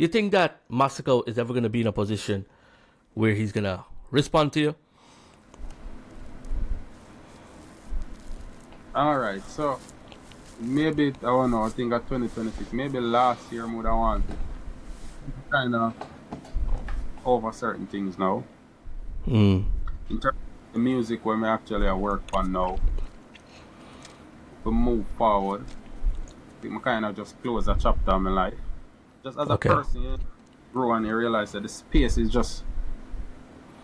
You think that Masicka is ever going to be in a position where he's going to respond to you? All right, so maybe, I don't know, I think at 2026, maybe last year more than one, kind of over certain things now. Mm. In terms of the music when we actually work on now, to move forward, I think I kind of just close a chapter of my life. Just as a person, you grow and you realize that the space is just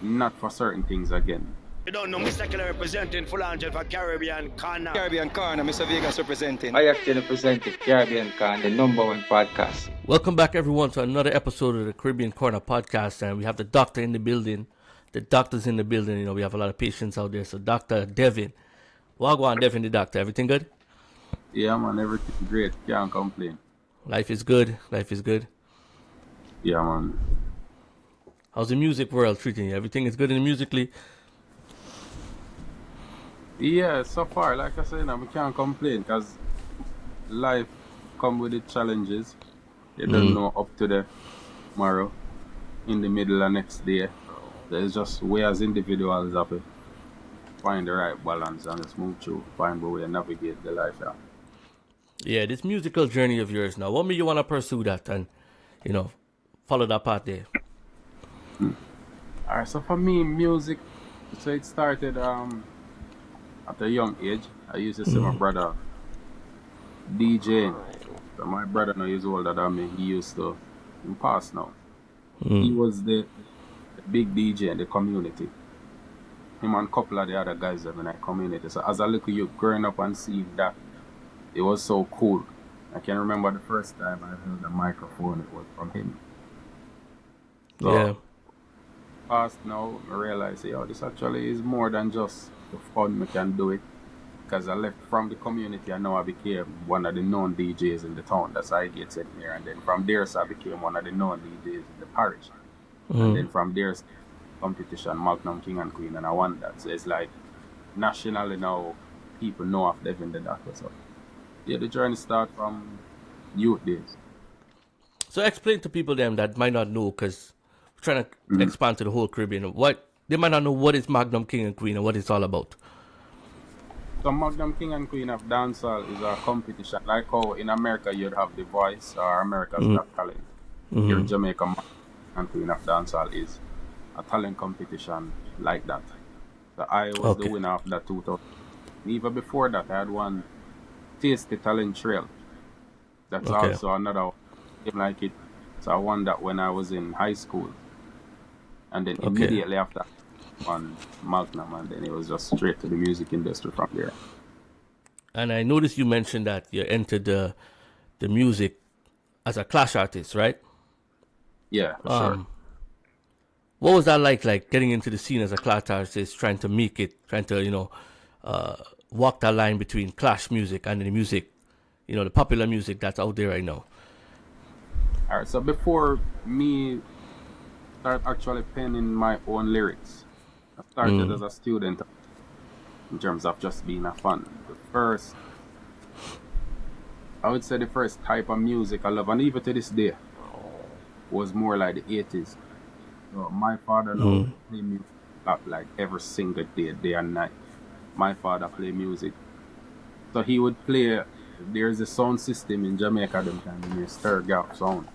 not for certain things again. You don't know, Mr. Killer representing Full Angel for Caribbean Corna. Caribbean Corna, Mr. Vegas representing. I actually represented Caribbean Corna, the #1 podcast. Welcome back, everyone, to another episode of the Caribbean Corna Podcast. And we have the doctor in the building. The doctor's in the building. You know, we have a lot of patients out there. So, Dr. Devin. Wagwan, Devin Di Dakta. Everything good? Yeah, man, everything great. Can't complain. Life is good. Life is good. Yeah, man. How's the music world treating you? Everything is good in the musically? Yeah, so far, like I said, we can't complain because life come with its challenges. You don't know up to the tomorrow, in the middle of next day. There's just we as individuals have to find the right balance and just move through, find a way to navigate the life. Yeah, this musical journey of yours now, what made you want to pursue that and, you know, follow that path there? Alright, so for me, music, so it started at a young age. I used to see my brother DJing. So my brother now is older than me. He used to, in past now. He was the big DJ in the community. Him and a couple of the other guys in the community. So as a little youth growing up and seeing that, it was so cool. I can remember the first time I heard the microphone, it was from him. So, Yeah. past now, I realize, this actually is more than just the fun we can do it. Because I left from the community and now I became one of the known DJs in the town. That's how I get sent here. And then from there, so I became one of the known DJs in the parish. And then from there, competition, Magnum King and Queen, and I won that. So it's like, nationally now, people know of Devin Di Dakta. So, yeah, the journey starts from youth days. So explain to people them that might not know, because we're trying to expand to the whole Caribbean. They might not know what is Magnum King and Queen and what it's all about. So Magnum King and Queen of Dancehall is a competition. Like how in America you'd have The Voice or America's Got Talent. Here in Jamaica, Magnum and Queen of Dancehall is a talent competition like that. So I was the winner of that 2000. Even before that, I had one Taste the Talent Trail. That's also another one like it. So I won that when I was in high school. And then immediately after, on Magnum, and then it was just straight to the music industry from there. And I noticed you mentioned that you entered the music as a clash artist, right? Yeah, for sure. What was that like getting into the scene as a clash artist, trying to make it, trying to, walk that line between clash music and the music, the popular music that's out there right now? All right, so before me start actually penning my own lyrics, I started as a student in terms of just being a fan. I would say the first type of music I love, and even to this day, was more like the 80s. So my father loved to play music like every single day and night. My father played music. So he would play, there's a sound system in Jamaica, them kind of stir gap sound.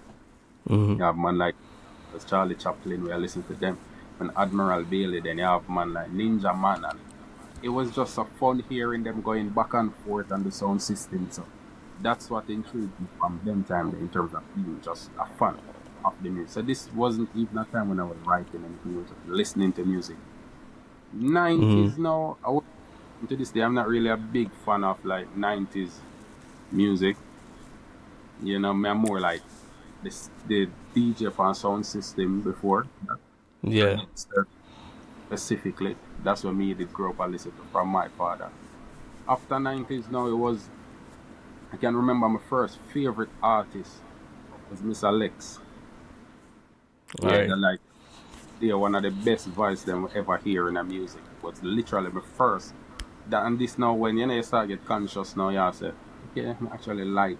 You have man like Charlie Chaplin, we listen to them, and Admiral Bailey, then you have man like Ninja Man, and it was just a fun hearing them going back and forth on the sound system. So that's what intrigued me from them time in terms of being just a fan of the music. So this wasn't even a time when I was writing and music, listening to music. 90s now, to this day, I'm not really a big fan of like 90s music. I'm more like the DJ for sound system before. Yeah. Specifically, that's what me did grow up and listen to from my father. After 90s now, I can remember my first favorite artist was Miss Alex. Right. They're one of the best voices them ever hear in the music. It was literally my first. And this now, when you start to get conscious now, you say, okay, I actually like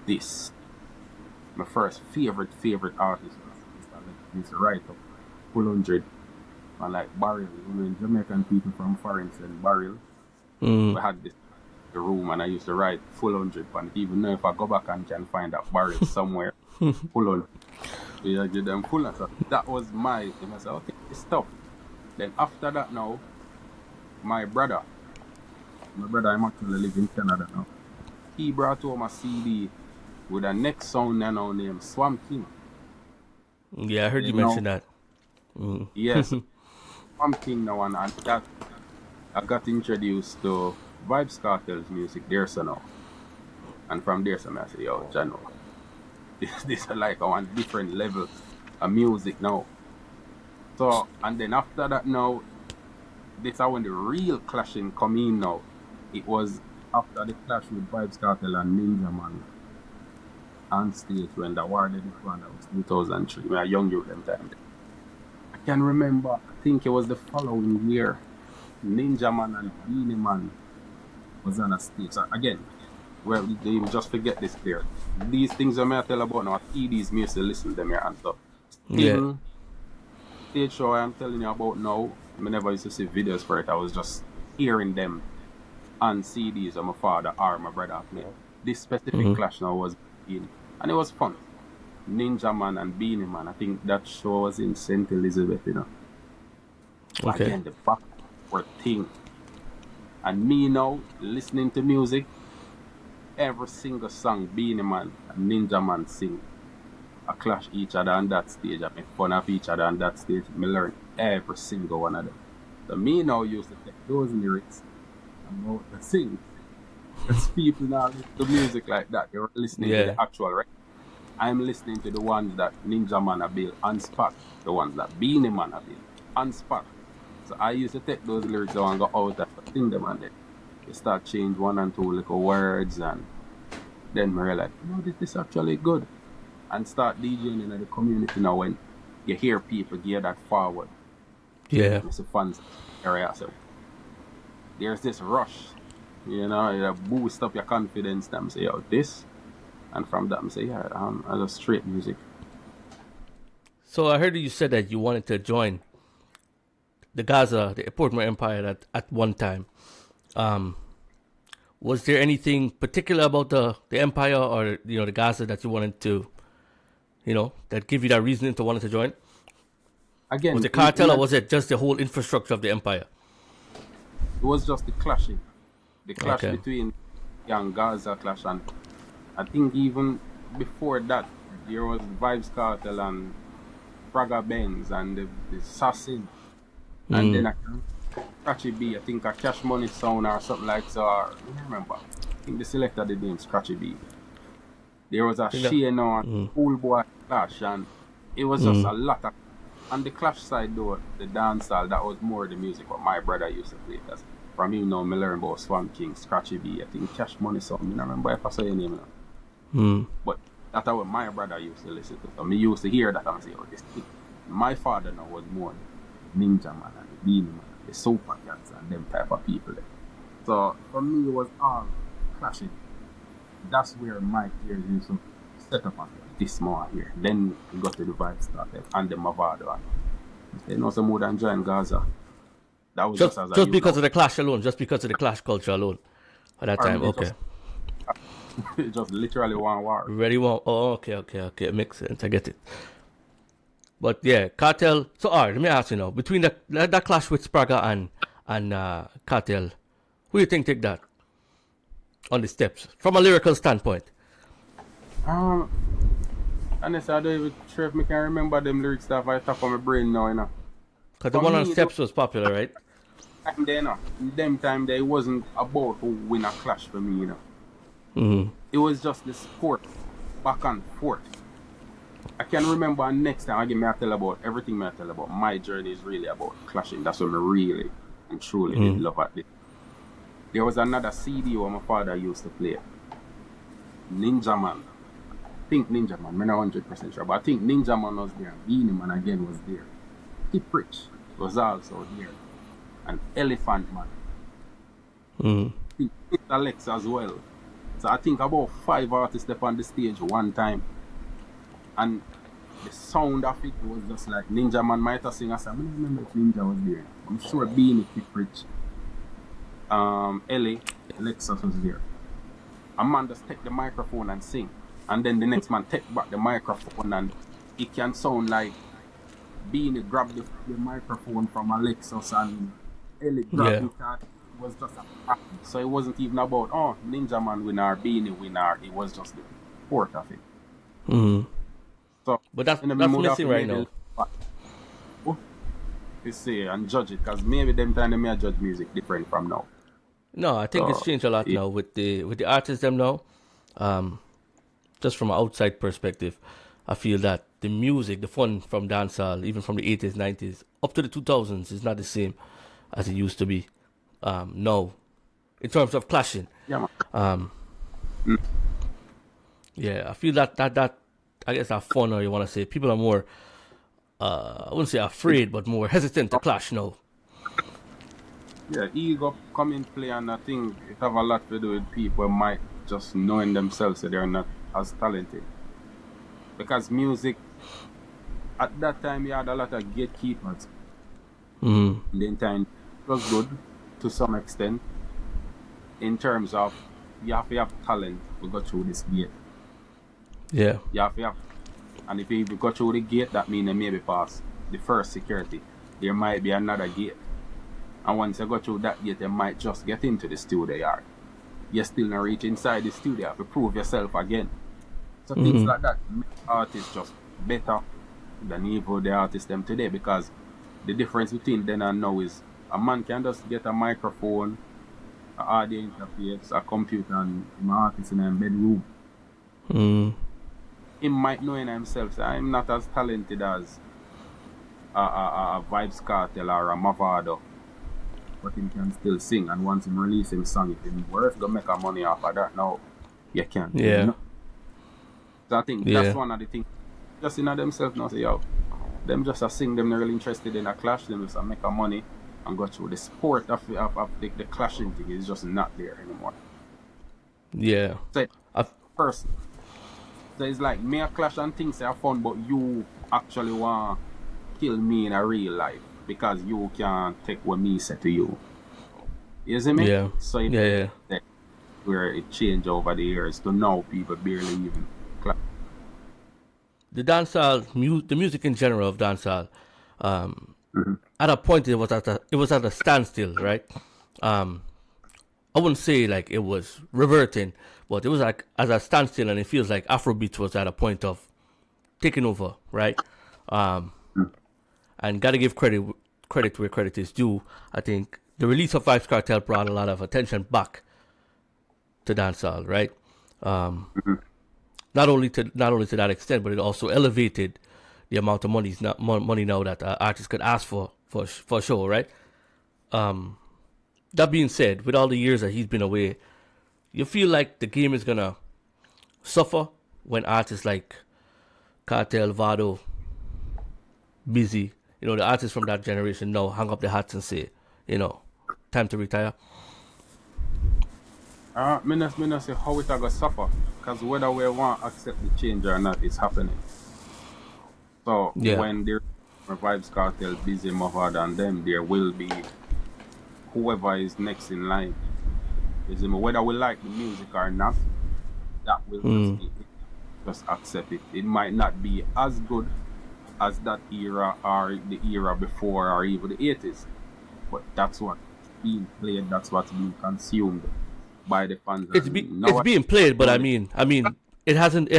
this. My first favorite favorite artists. I used to write up full 100 and like barrel. When Jamaican people from foreign send barrel, we had this the room and I used to write full 100 on it. Even though if I go back and can find that barrel somewhere, full on. Yeah, give them full on. So that was my thing. I said, okay, it's tough. Then after that now, my brother, I'm actually live in Canada now. He brought home a CD with a next sound now named Swamp King. Yeah, I heard you mention that. Yes, Swamp King now, and that I got introduced to Vybz Kartel's music there, so now. And from there, so I said, yo, Jano, this is like on a different level of music now. So, and then after that now, this is when the real clashing come in now. It was after the clash with Vybz Kartel and Ninja Man on stage when the war did it one, that was 2003. We were young youth them time. I can remember, I think it was the following year, Ninja Man and Beanie Man was on a stage. So again, well, they just forget this there. These things I may tell about now, CDs me used to listen to them here and stuff. Yeah. Stage show I'm telling you about now, I never used to see videos for it. I was just hearing them on CDs of my father or my brother made. This specific clash now was in, and it was fun. Ninja Man and Beanie Man. I think that show was in St. Elizabeth, you know. Okay. Again, the back were thing. And me now, listening to music, every single song Beanie Man and Ninja Man sing, I clash each other on that stage. I make fun of each other on that stage. I learn every single one of them. So me now used to take those lyrics and go to sing. Because people now listen to music like that. They were listening to the actual record. I'm listening to the ones that Ninja Man have built on spot. The ones that Beanie Man have built on spot. So I used to take those lyrics and go out and sing them, and then they start change one and two little words, and then we realize, no, this is actually good. And start DJing in the community now when you hear people gear that forward. Yeah. It's a fun area. So there's this rush, you know, you boost up your confidence. Them say, yo, this. And from that, I say, yeah, I just straight music. So I heard you said that you wanted to join the Gaza, the Portmore Empire at one time. Was there anything particular about the empire or, you know, the Gaza that you wanted to, you know, that give you that reason to want to join? Again, was it cartel or was it just the whole infrastructure of the empire? It was just the clashing. The clash between young Gaza clash, and I think even before that, there was Vybz Kartel and Braga Benz and the Assassin. And then a Scratchy B, I think a Cash Money Sound or something like so. I don't remember. I think the selector the name Scratchy B. There was a Shane and Cool Boy clash, and it was just a lot of. On the clash side though, the dancehall, that was more the music what my brother used to play. Because from him now, I learned about Swamp King, Scratchy B, I think Cash Money Sound. I don't remember if I say your name now. But that's what my brother used to listen to. So me used to hear that and say, oh, this thing. My father now was more Ninja Man and the Beanie Man, the Super Cats and them type of people there. So for me it was all clashing. That's where my ears used to set up on this more here. Then we got to the Vybz Kartel and the Mavado. They know some more than join Gaza. That was just because of the clash alone, just because of the clash culture alone at that time. Okay. Just literally one war. Really one. Oh, okay. It makes sense. I get it. But yeah, Cartel. So, alright, let me ask you now. Between that clash with Spraga and Cartel, who do you think take that on the steps from a lyrical standpoint? Honestly, I don't even sure if I can remember them lyrics that I top on my brain now, you know. Because the one on steps was popular, right? And then, in them time, there wasn't about who win a clash for me, you know. It was just the sport, back and forth. I can remember next time again, I tell about everything I tell about. My journey is really about clashing. That's what I really and truly did love at this. There was another CD where my father used to play. Ninja Man. I think Ninja Man, I'm not 100% sure, but I think Ninja Man was there. Beanie Man again was there. Hip Rich was also there. And Elephant Man. I think Alex as well. So I think about 5 artists up on the stage one time. And the sound of it was just like Ninja Man might have sing. I said, I don't remember if Ninja was there. I'm sure Beanie, Kick Rich, Ellie, Lexus was there. A man just take the microphone and sing. And then the next man take back the microphone and it can sound like Beanie grabbed the microphone from Alexis and Ellie grabbed it and it was just a practice. So it wasn't even about, oh, Ninja Man winner, Beanie winner. It was just the sport of it. Mm-hmm. So, but that's missing right now. You see and judge it, because maybe them time they may judge music different from now. No, I think it's changed a lot now with the artists them now. Just from an outside perspective, I feel that the music, the fun from dancehall, even from the 80s, 90s, up to the 2000s, is not the same as it used to be. No, in terms of clashing. Yeah, man. Yeah, I feel that I guess that fun, or you want to say, people are more, I wouldn't say afraid, but more hesitant to clash now. Yeah, ego come in play, and I think it have a lot to do with people might just knowing themselves that they're not as talented. Because music, at that time, you had a lot of gatekeepers. Mm-hmm. In the time, it was good to some extent in terms of you have to have talent to go through this gate. Yeah. You have to have, and if you go through the gate, that means you maybe pass the first security. There might be another gate. And once you go through that gate, you might just get into the studio yard. You still not reach inside the studio. You have to prove yourself again. So things like that make artists just better than even the artists them today, because the difference between then and now is a man can just get a microphone, an audio interface, a computer, and an artist in a bedroom. He might know in himself that I'm not as talented as a Vybz Kartel or a Mavado, but he can still sing. And once he release him song, if him worth go make a money off of that, now you can't. Yeah. You know? So I think that's one of the things. Just in themselves now, say, yo, them just a sing, them not really interested in a clash, them just a make a money and go through the sport of the clashing thing is just not there anymore. Yeah. So person. So it's like me a clash and things are fun, but you actually want to kill me in a real life because you can't take what me say to you. You see me? Yeah. So where it changed over the years to now people barely even clash. The dancehall, the music in general of dancehall, at a point it was at a standstill, right? I wouldn't say like it was reverting, but it was like at a standstill, and it feels like Afrobeat was at a point of taking over, right? And gotta give credit where credit is due. I think the release of Vybz Kartel brought a lot of attention back to dancehall, right? Not only to that extent, but it also elevated the amount of money now that artists could ask for a show, right? That being said, with all the years that he's been away, you feel like the game is gonna suffer when artists like Kartel, Vado, Busy, the artists from that generation now hang up their hats and say, time to retire. Me not say how it gonna suffer, because whether we want to accept the change or not, it's happening. So when there are Vybz Kartel, Busy, Mavado, and them, there will be whoever is next in line. Whether we like the music or not, that will just be it. Just accept it. It might not be as good as that era or the era before or even the 80s, but that's what's being played, that's what's being consumed by the fans. It's being played, but I mean, it hasn't.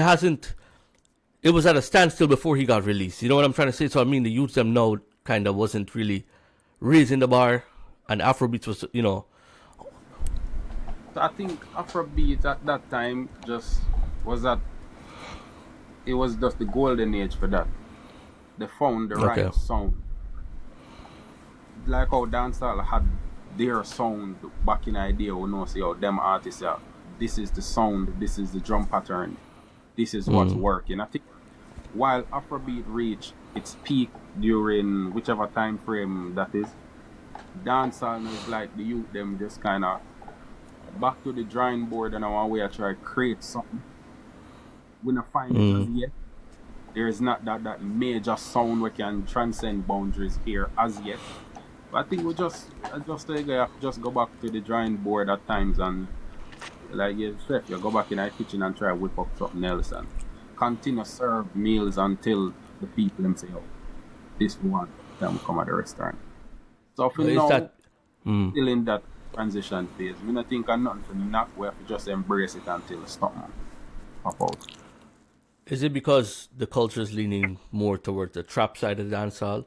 It was at a standstill before he got released. You know what I'm trying to say? So I mean, the youth them now kind of wasn't really raising the bar, and Afrobeat was, So I think Afrobeat at that time just was that. It was just the golden age for that. They found the right sound. Like how dancehall had their sound back in idea, say, them artists, this is the sound, this is the drum pattern, this is what's working. I think while Afrobeat reached its peak during whichever time frame that is, dancehall is like the youth them just kind of back to the drawing board and our way I try to create something. We not find it as yet, there is not that major sound we can transcend boundaries here as yet. But I think we just go back to the drawing board at times and like you said, you go back in our kitchen and try to whip up something else and continue serve meals until the people them say, oh, this one, then we come at the restaurant. So for now, still in that transition phase. I mean, I think I'm nothing for knock. We have to just embrace it until something pop out. Is it because the culture is leaning more towards the trap side of the dancehall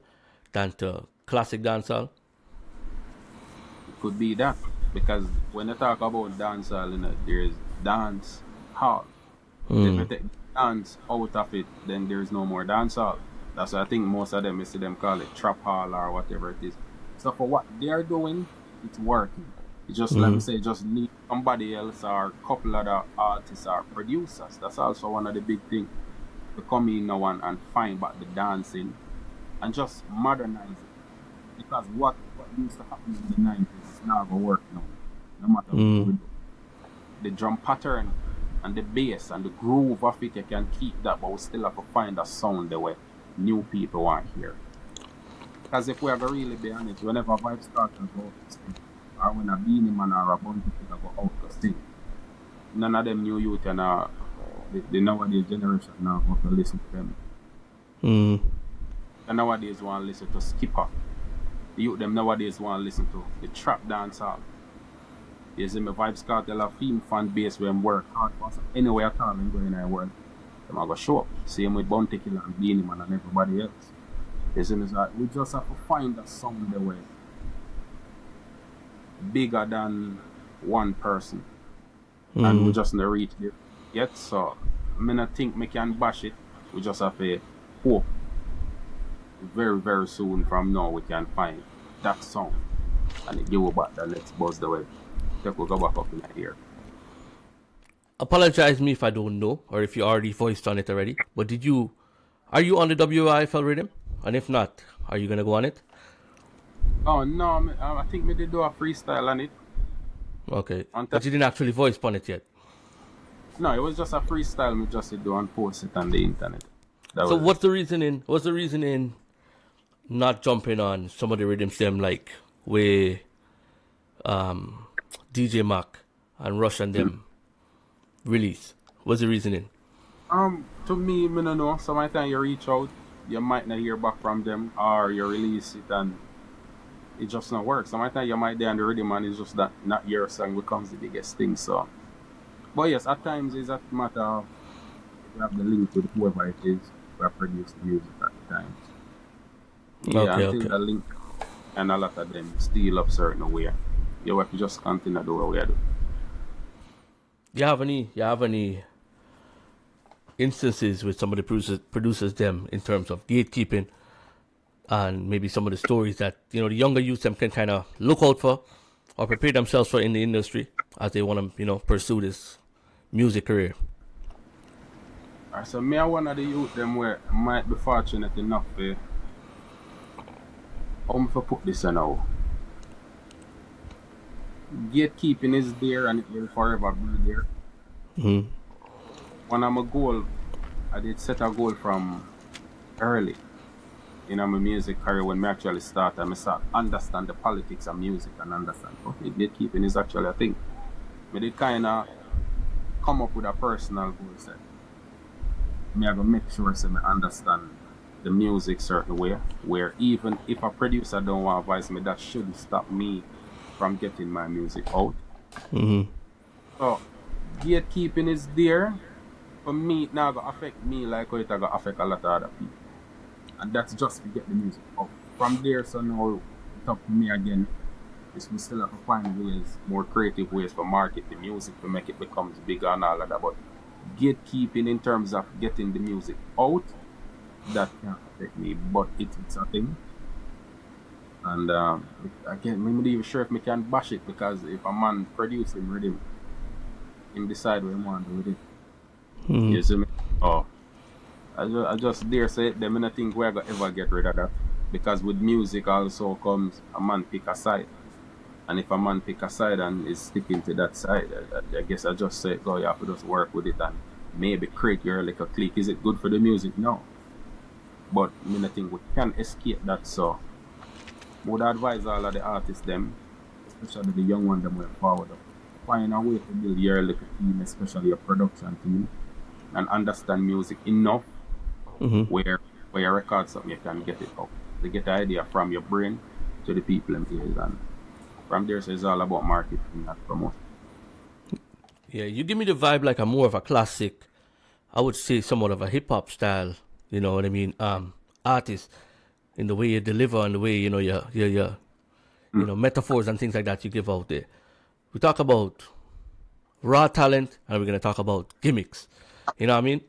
than to classic dancehall? It could be that. Because when you talk about dancehall, you know, there's dance hall. If you take dance out of it, then there's no more dancehall. That's why I think most of them, you see them call it trap hall or whatever it is. So for what they're doing, it's working. It's just, let me say, just need somebody else or a couple other artists or producers. That's also one of the big things. To come in now and find back the dancing and just modernize it. Because what used to happen in the 90s is not going to work now. No matter what we do. The drum pattern and the bass and the groove of it, you can keep that, but we still have to find a sound the way new people want to hear. Because if we are going to really be honest, whenever Vybz Kartel go out to sing, or when a Beanie Man or a Bunty Killer go out to sing, none of them new youth and the nowadays generation now want to listen to them. And nowadays want to listen to Skipper. The youth them nowadays want to listen to the trap dancehall. You see me, Vybz Kartel a theme fan base where I work hard for us. Anywhere at all I'm going in the world, I'm going to show up. Same with Bunty Killer and Beanie Man and everybody else. You see me, so we just have to find a sound the way bigger than one person. And we just not reach it yet. So I mean, I think we can bash it. We just have to hope very, very soon from now we can find that song and it give back the next buzz the way. Take we go back up in the ear. Apologize me if I don't know or if you already voiced on it already. But are you on the WIFL rhythm? And if not, are you gonna go on it? Oh no, I think we did do a freestyle on it. Okay, but you didn't actually voice on it yet. No, it was just a freestyle. We just do and post it on the internet. So what's the reasoning? What's the reasoning not jumping on some of the rhythms them like where DJ Mac and Rush and them release? What's the reasoning? To me, I don't know. Sometimes you reach out, you might not hear back from them, or you release it and it just not work. Sometimes you might be on the rhythm and it's just that not your song becomes the biggest thing. So, but yes, at times it's a matter of you have the link with whoever it is who produce the music at the time. Yeah, until the link and a lot of them steal up certain way. You have to just continue to do what we do. You have any instances with some of the producers them in terms of gatekeeping and maybe some of the stories that the younger youth them can kind of look out for or prepare themselves for in the industry as they want to pursue this music career? So me are one of the youth them where I might be fortunate enough to put this in now. Gatekeeping is there and it will forever be there. When I'm a goal, I did set a goal from early in my music career when I actually started. I start understand the politics of music and understand okay, gatekeeping is actually a thing. I did kind of come up with a personal goal set. I going to make sure so I understand the music certain way, where even if a producer don't want to advise me, that shouldn't stop me from getting my music out. So gatekeeping is there. For me, it not going to affect me like how it going to affect a lot of other people. And that's just to get the music out. From there, so now it's up to me again. Is we still have to find ways, more creative ways to market the music to make it becomes bigger and all of that. But gatekeeping in terms of getting the music out, that can't affect me, but it's a thing. And again, I'm not even sure if I can bash it because if a man producing rhythm, him decide what he want to do with it. You see me? Oh, I just dare say it, them I don't think we're going to ever get rid of that. Because with music also comes a man pick a side. And if a man pick a side and is sticking to that side, I guess I just say, go, you have to just work with it and maybe create your like a clique. Is it good for the music? No. but I think we can escape that. So I would advise all of the artists them, especially the young ones them way forward, find a way to build your little team, especially your production team, and understand music enough where you record something you can get it up. To get the idea from your brain to the people in ears, and from there, so it's all about marketing and promotion. Yeah, you give me the vibe like a more of a classic, I would say somewhat of a hip hop style, you know what I mean, artist, in the way you deliver and the way, you know, your you know, metaphors and things like that you give out there. We talk about raw talent and we're gonna talk about gimmicks. You know what I mean?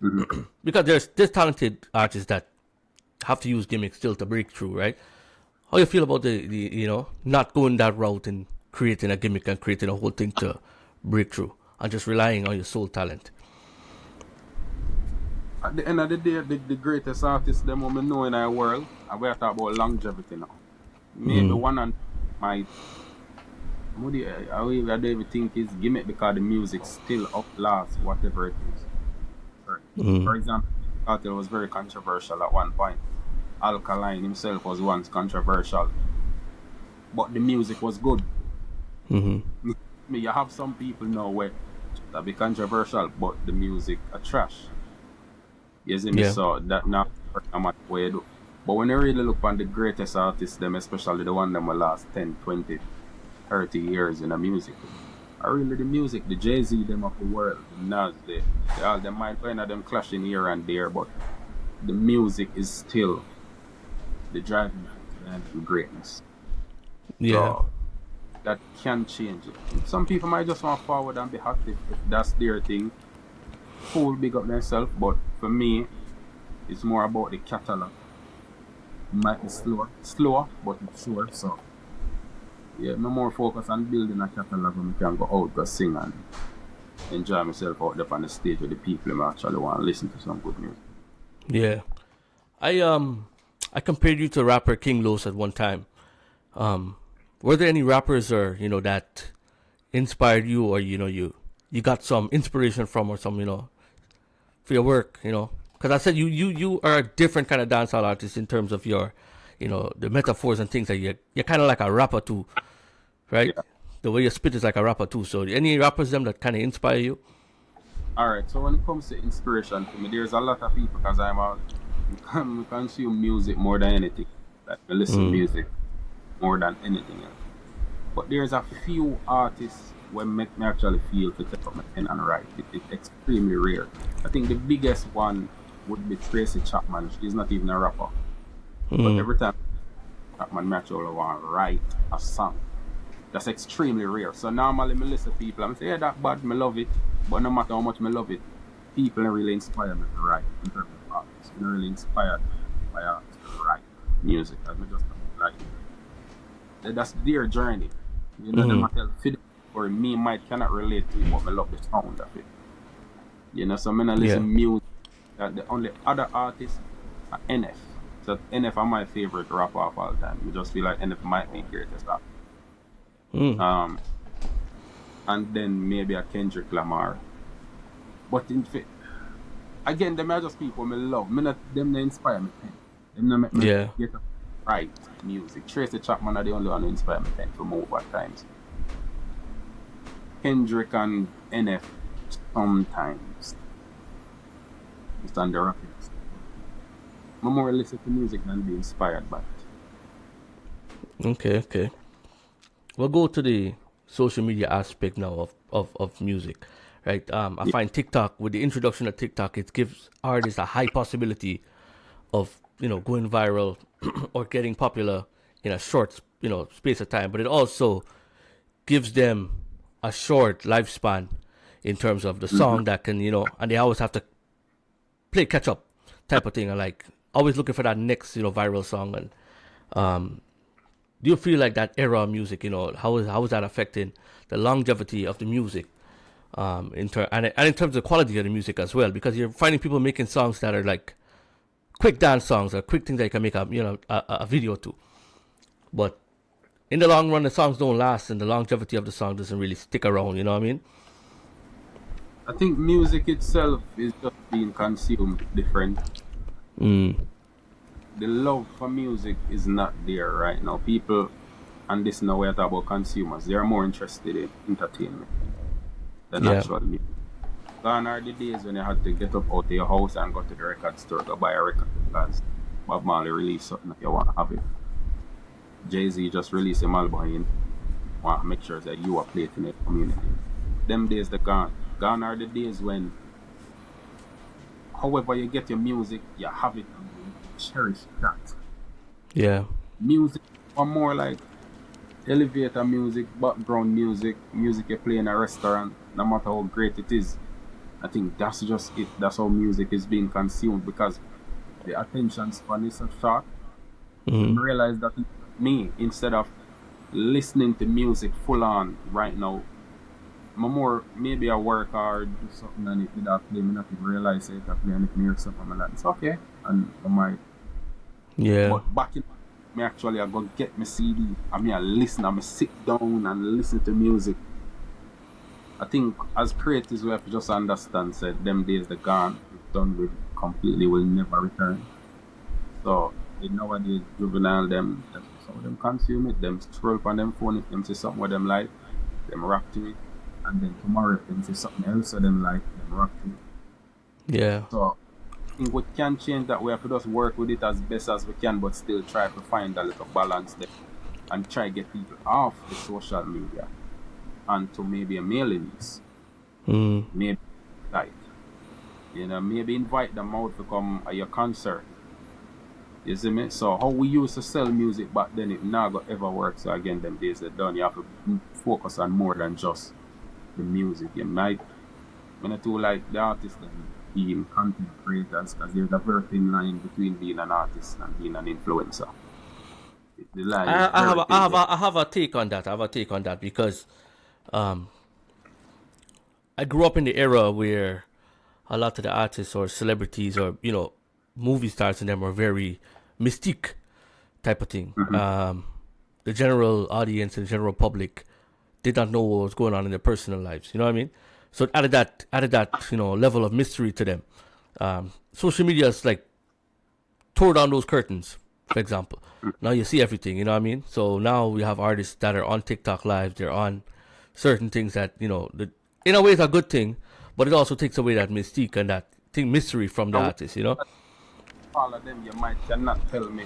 Because there's talented artists that have to use gimmicks still to break through, right? How you feel about the you know, not going that route and creating a gimmick and creating a whole thing to break through and just relying on your soul talent? At the end of the day, the greatest artists them we know in our world, and we are talking about longevity now. Maybe one and my I don't even think is gimmick because the music still outlasts whatever it is. For example, Cartel was very controversial at one point. Alkaline himself was once controversial, but the music was good. You have some people now where that be controversial, but the music are trash. You see me? Yeah. So that not much way do. But when you really look on the greatest artists, them especially the one them will last 10, 20, 30 years in the music, are really the music, the Jay-Z them of the world, the Nas, they all them might find them clashing here and there, but the music is still the driving force and greatness. Yeah. So that can change it. Some people might just want forward and be happy if that's their thing. Cool, big up themselves, but for me, it's more about the catalog. It might be slower, but it's sure. So yeah, I'm more focused on building a catalog where I can go out, go sing and enjoy myself out there on the stage with the people who actually want to listen to some good music. Yeah. I compared you to rapper King Los at one time. Were there any rappers or, you know, that inspired you, or, you know, you got some inspiration from, or some, you know, for your work, you know? Because I said you are a different kind of dancehall artist in terms of your, you know, the metaphors and things. Like you're kind of like a rapper too, right? Yeah. The way you spit is like a rapper too. So any rappers them that kind of inspire you? Alright, so when it comes to inspiration for me, there's a lot of people because we consume music more than anything. Like we listen to music more than anything else. But there's a few artists where make me actually feel to take up my pen and write. It's extremely rare. I think the biggest one would be Tracy Chapman. She's not even a rapper. But every time Chapman actually want to write a song, that's extremely rare. So normally I listen to people and say, yeah, that bad, I love it. But no matter how much I love it, people really inspire me to write in terms of artists. I'm really inspired by artists to write music. I just like that's their journey. You know, no matter fit or me might cannot relate to it, but I love the sound of it. You know, so I'm gonna listen to music. The only other artists are NF. So NF are my favorite rapper of all time. I just feel like NF might be greatest rapper. And then maybe a Kendrick Lamar. But in fact, again, them are just people I love. Them they inspire me. Them not make me get up right music. Tracy Chapman are the only one who inspire me to move at times. Kendrick and NF sometimes. It's on the rapids. I'm more listen to music than be inspired by it. Okay. We'll go to the social media aspect now of music, right? I find TikTok, with the introduction of TikTok, it gives artists a high possibility of, you know, going viral or getting popular in a short, you know, space of time. But it also gives them a short lifespan in terms of the song that can, you know, and they always have to play catch up type of thing, and like always looking for that next, you know, viral song. And do you feel like that era of music, you know, how is that affecting the longevity of the music, and in terms of the quality of the music as well? Because you're finding people making songs that are like quick dance songs or quick things that you can make a video to, but in the long run the songs don't last, and the longevity of the song doesn't really stick around. You know what I mean? I think music itself is just being consumed different. the love for music is not there right now. People, and this now we're talking about consumers, they're more interested in entertainment than actual music. Gone are the days when you had to get up out of your house and go to the record store, go buy a record because Bob Marley released something that you want to have it. Jay-Z just released a album and you want to make sure that you are playing in the community. Them days they're gone. Gone are the days when however you get your music, you have it and you cherish that. Yeah. Music are more like elevator music, background music, music you play in a restaurant, no matter how great it is. I think that's just it. That's how music is being consumed because the attention span is so short. I realize that me, instead of listening to music full on right now, I'm more maybe I work or do something and it without play, I not even realize it. I play and it hear something and like, it's okay. And I might. Yeah. But back in me actually I go get my CD. I mean I listen, I sit down and listen to music. I think as creators we have to just understand that them days they're gone, it's done with completely, will never return. So in nowadays juvenile them some of them consume it, them scroll up on them phone if them see something with them like, them rock to it. And then tomorrow if them see something else so them like, them rock to it. Yeah. So I think we can change that. We have to just work with it as best as we can, but still try to find a little balance there and try to get people off the social media and to maybe a mailing list. Maybe like, you know, maybe invite them out to come at your concert. You see me? So how we used to sell music back then, it never ever works. So again, them days are done. You have to focus on more than just the music. You might, when I do like the artists and being content creators, because there's a very thin line between being an artist and being an influencer. The line I have a take on that. I have a take on that because I grew up in the era where a lot of the artists or celebrities or, you know, movie stars and them were very mystique type of thing. The general audience and general public did not know what was going on in their personal lives. You know what I mean? So it added that, you know, level of mystery to them. Social media is like tore down those curtains, for example. Now you see everything, you know what I mean? So now we have artists that are on TikTok Live, they're on certain things that, you know, in a way it's a good thing, but it also takes away that mystique and that thing, mystery from the artist, you know? All of them, you cannot tell me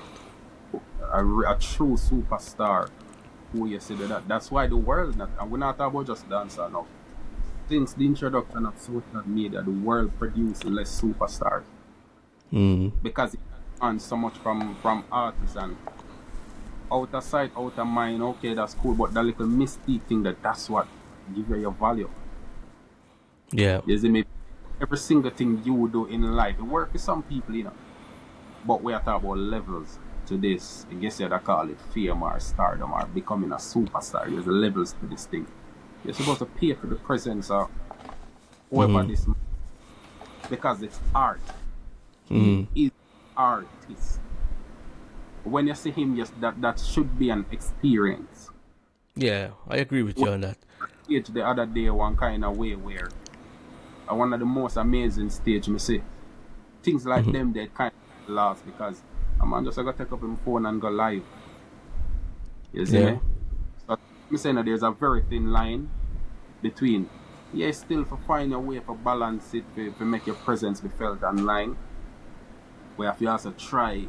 a true superstar who you see that. That's why the world, and we're not talking about just dancehall now. Since the introduction of social media, the world produced less superstars. Because it earns so much from artists and out of sight, out of mind, okay, that's cool, but that little mystique thing, that's what gives you your value. Yeah. You see me? Every single thing you do in life, it works for some people, you know. But we are talking about levels to this. I guess you'd call it fame or stardom or becoming a superstar. There's levels to this thing. You're supposed to pay for the presence of whoever this man, because it's art. He is artist. When you see him, yes, that should be an experience. Yeah, I agree with you on that. Stage the other day, one kind of way where one of the most amazing stage, me see things like them they kind of last because a man just got to take up his phone and go live. You see me? So I'm saying that there's a very thin line between still for find a way for balance it to make your presence be felt online. Where if you also try to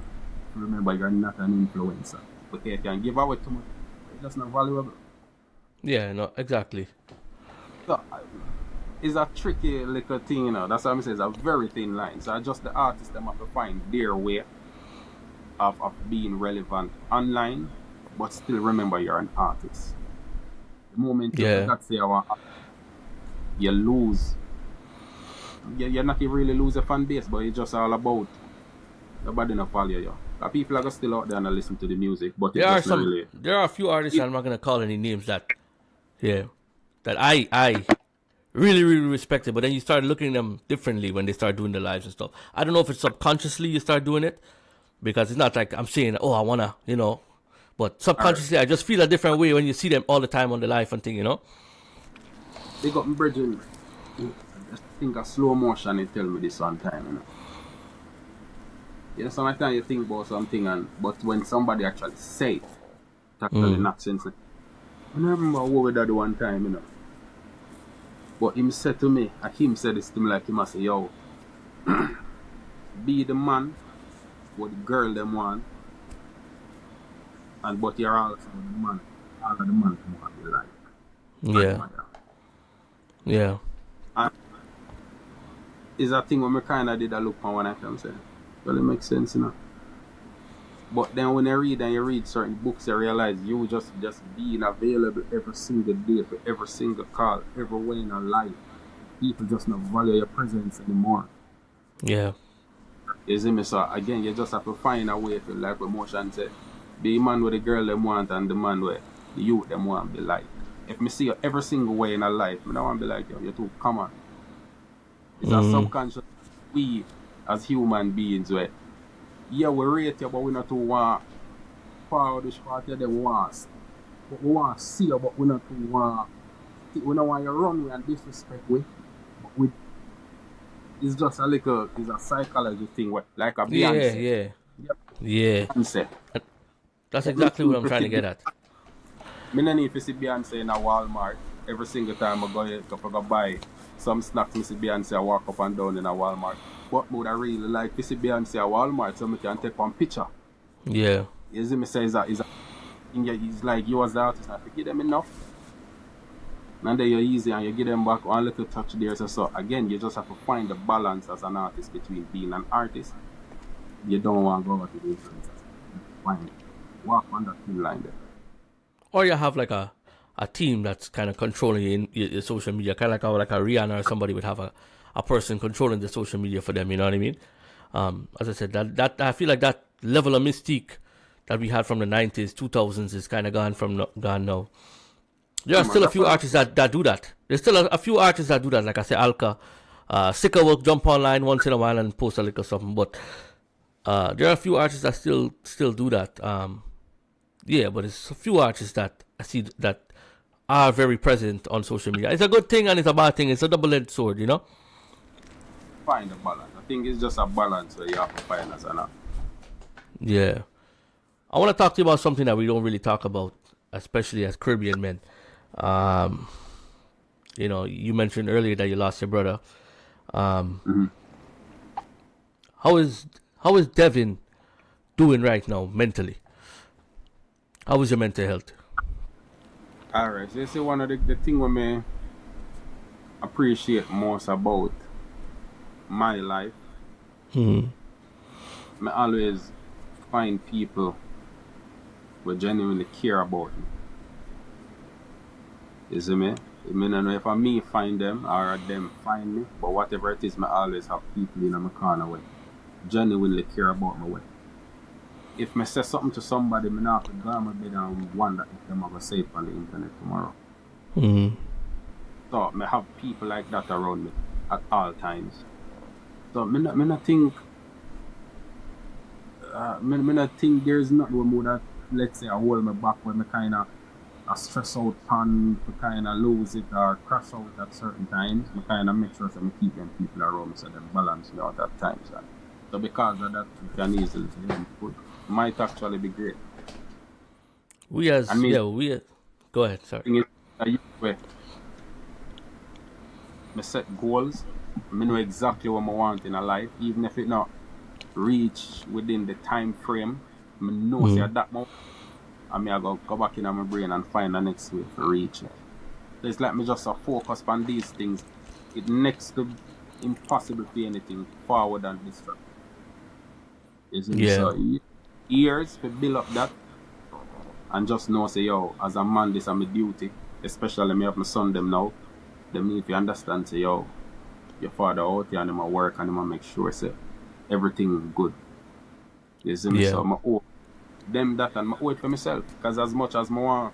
remember you're not an influencer. But you can give away too much, it's just not valuable. Yeah, no, exactly. So it's a tricky little thing, you know. That's why I'm saying it's a very thin line. So just the artists them have to find their way of being relevant online, but still remember you're an artist. The moment you forget say you lose. You're not even really lose a fan base, but it's just all about nobody not value you. People are still out there and listen to the music, but there are a few artists, and I'm not gonna call any names that I really, really respect it, but then you start looking at them differently when they start doing the lives and stuff. I don't know if it's subconsciously you start doing it, because it's not like I'm saying, oh, I wanna, you know, but subconsciously I just feel a different way when you see them all the time on the live and thing, you know. They got me bridging. I think a slow motion, they tell me this one time, you know. sometimes you think about something, but when somebody actually say it, it actually knocks sense. I remember what we did one time, But him said to me, him said this to me like he must say, yo, be the man what the girl them want, but you're also the man, all of the man them want be like. Yeah. Yeah. And is a thing when me kind of did a look on when I come say, well, it makes sense, But then when you read certain books, you realize you just being available every single day for every single call, everywhere in our life. People just not value your presence anymore. Yeah. You see me? So again, you just have to find a way to, like what Motion said, be a man with the girl them want and the man with the youth them want be like. If me see you every single way in our life, I don't want to be like, yo, you're too common. It's a subconscious, we as human beings where, yeah, we rate you, but we not too want forward the shot you them want. But we want to see you, but we not too want. We don't want you run with and disrespect we. But we, it's just it's a psychology thing, like a Beyonce. Yeah. Beyonce. That's exactly what I'm trying to get at. Me no need to see Beyonce in a Walmart every single time I go buy some snacks. Me see Beyonce I walk up and down in a Walmart. But would I really like to see Beyonce at Walmart so I can take one picture? Yeah. You see me say it's like you as the artist, if you give them enough, and then you're easy and you give them back one little touch there. So again, you just have to find the balance as an artist between being an artist. You don't want to go out to the influencers. Find it. Walk on that thin line there. Or you have like a team that's kind of controlling your social media, kind of like a Rihanna or somebody would have a person controlling the social media for them, you know what I mean? As I said, that I feel like that level of mystique that we had from the 90s, 2000s is kind of gone now. There are still a few artists that do that. There's still a few artists that do that. Like I say, Alka, Sicka will jump online once in a while and post a little something, but there are a few artists that still do that. Yeah, but it's a few artists that I see that are very present on social media. It's a good thing and it's a bad thing. It's a double-edged sword, Find a balance. I think it's just a balance where you have to find as an artist. Yeah. I want to talk to you about something that we don't really talk about, especially as Caribbean men. You mentioned earlier that you lost your brother. How is Devin doing right now mentally? How is your mental health? Alright, so you see one of the thing what me appreciate most about my life, I always find people who genuinely care about me. You see me? I don't know if me find them or them find me, but whatever it is, I always have people in my corner way genuinely care about my way. If I say something to somebody, I not have to go on my bed and wonder if them have a say it on the internet tomorrow. So I have people like that around me at all times. So I not think there's nothing more that, let's say, I hold me back when I kind of stress out and to kind of lose it or crash out at certain times. I kind of make sure that I keep them people around me so they balance me out at times. So because of that, you can easily say, good. Might actually be great. Go ahead, sorry. I set goals. I know exactly what I want in a life, even if it not reach within the time frame. I know at that moment, I go back in my brain and find the next way to reach it. So it's like me just focus on these things. It next to impossible for anything forward and distract. So years to build up that and just know say, yo, as a man, this is my duty. Especially me have my son them now. Them if you understand say, yo, your father out here and him work and him make sure say everything good. You see me? So I owe them that and I owe it for myself. Because as much as I want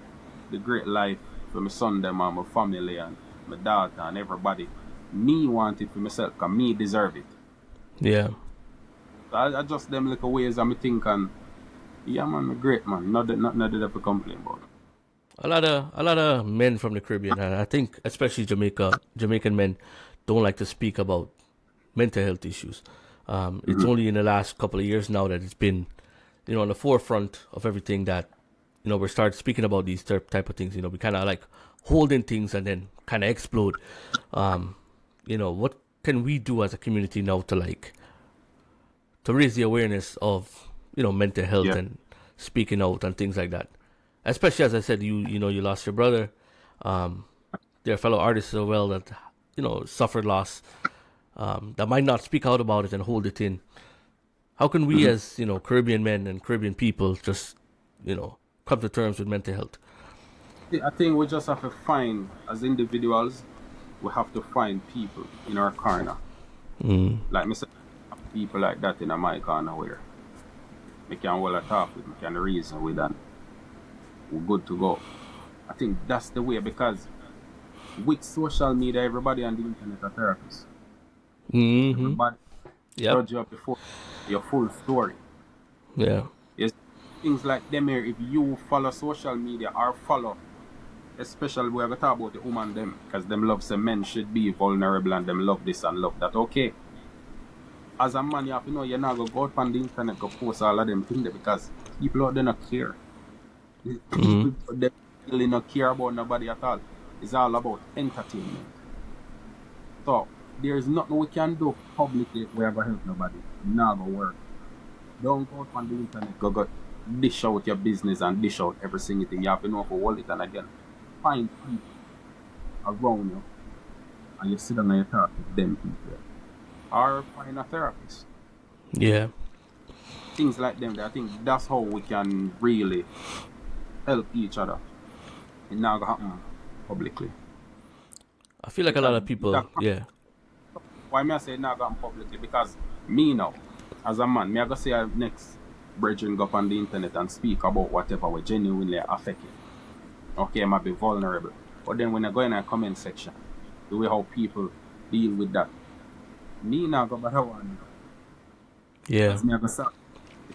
the great life for my son them and my family and my daughter and everybody, me want it for myself because me deserve it. Yeah. So I just them little ways I'm thinking, yeah man, I'm great man. Not that I complain about it. A lot of men from the Caribbean, and I think especially Jamaican men don't like to speak about mental health issues. It's only in the last couple of years now that it's been, on the forefront of everything that, we start speaking about these type of things. We kind of like holding things and then kind of explode. What can we do as a community now to raise the awareness of, mental health and speaking out and things like that? Especially, as I said, you lost your brother. There are fellow artists as well that, suffered loss, that might not speak out about it and hold it in. How can we as, Caribbean men and Caribbean people just, come to terms with mental health? I think we just have to find, as individuals, we have to find people in our corner. Like me say, people like that in my corner where we can well talk with, we can reason with, and we're good to go. I think that's the way, because with social media, everybody on the internet are therapists. Everybody judge you before your full story. Yeah. Yes, things like them here, if you follow social media or follow, especially we're going to talk about the woman them, because them love say men should be vulnerable and them love this and love that. Okay. As a man, you have to know you're not going to go out on the internet go post all of them things there, because people out there don't care. People they really not care about nobody at all. It's all about entertainment. So there's nothing we can do publicly where we help nobody. Not gonna work. Don't go out on the internet, go dish out your business and dish out every single thing. You have to know for hold it, and again, find people around you and you sit down and you talk with them people. Or find a therapist. Yeah. Things like them. I think that's how we can really help each other. It not gonna happen publicly. I feel like a lot of people, Why may I say it not gonna happen publicly? Because me now, as a man, me I go say our next brethren go up on the internet and speak about whatever will genuinely affect you. Okay, I might be vulnerable. But then when I go in a comment section, the way how people deal with that, me now go better one. Yeah. Because me I go say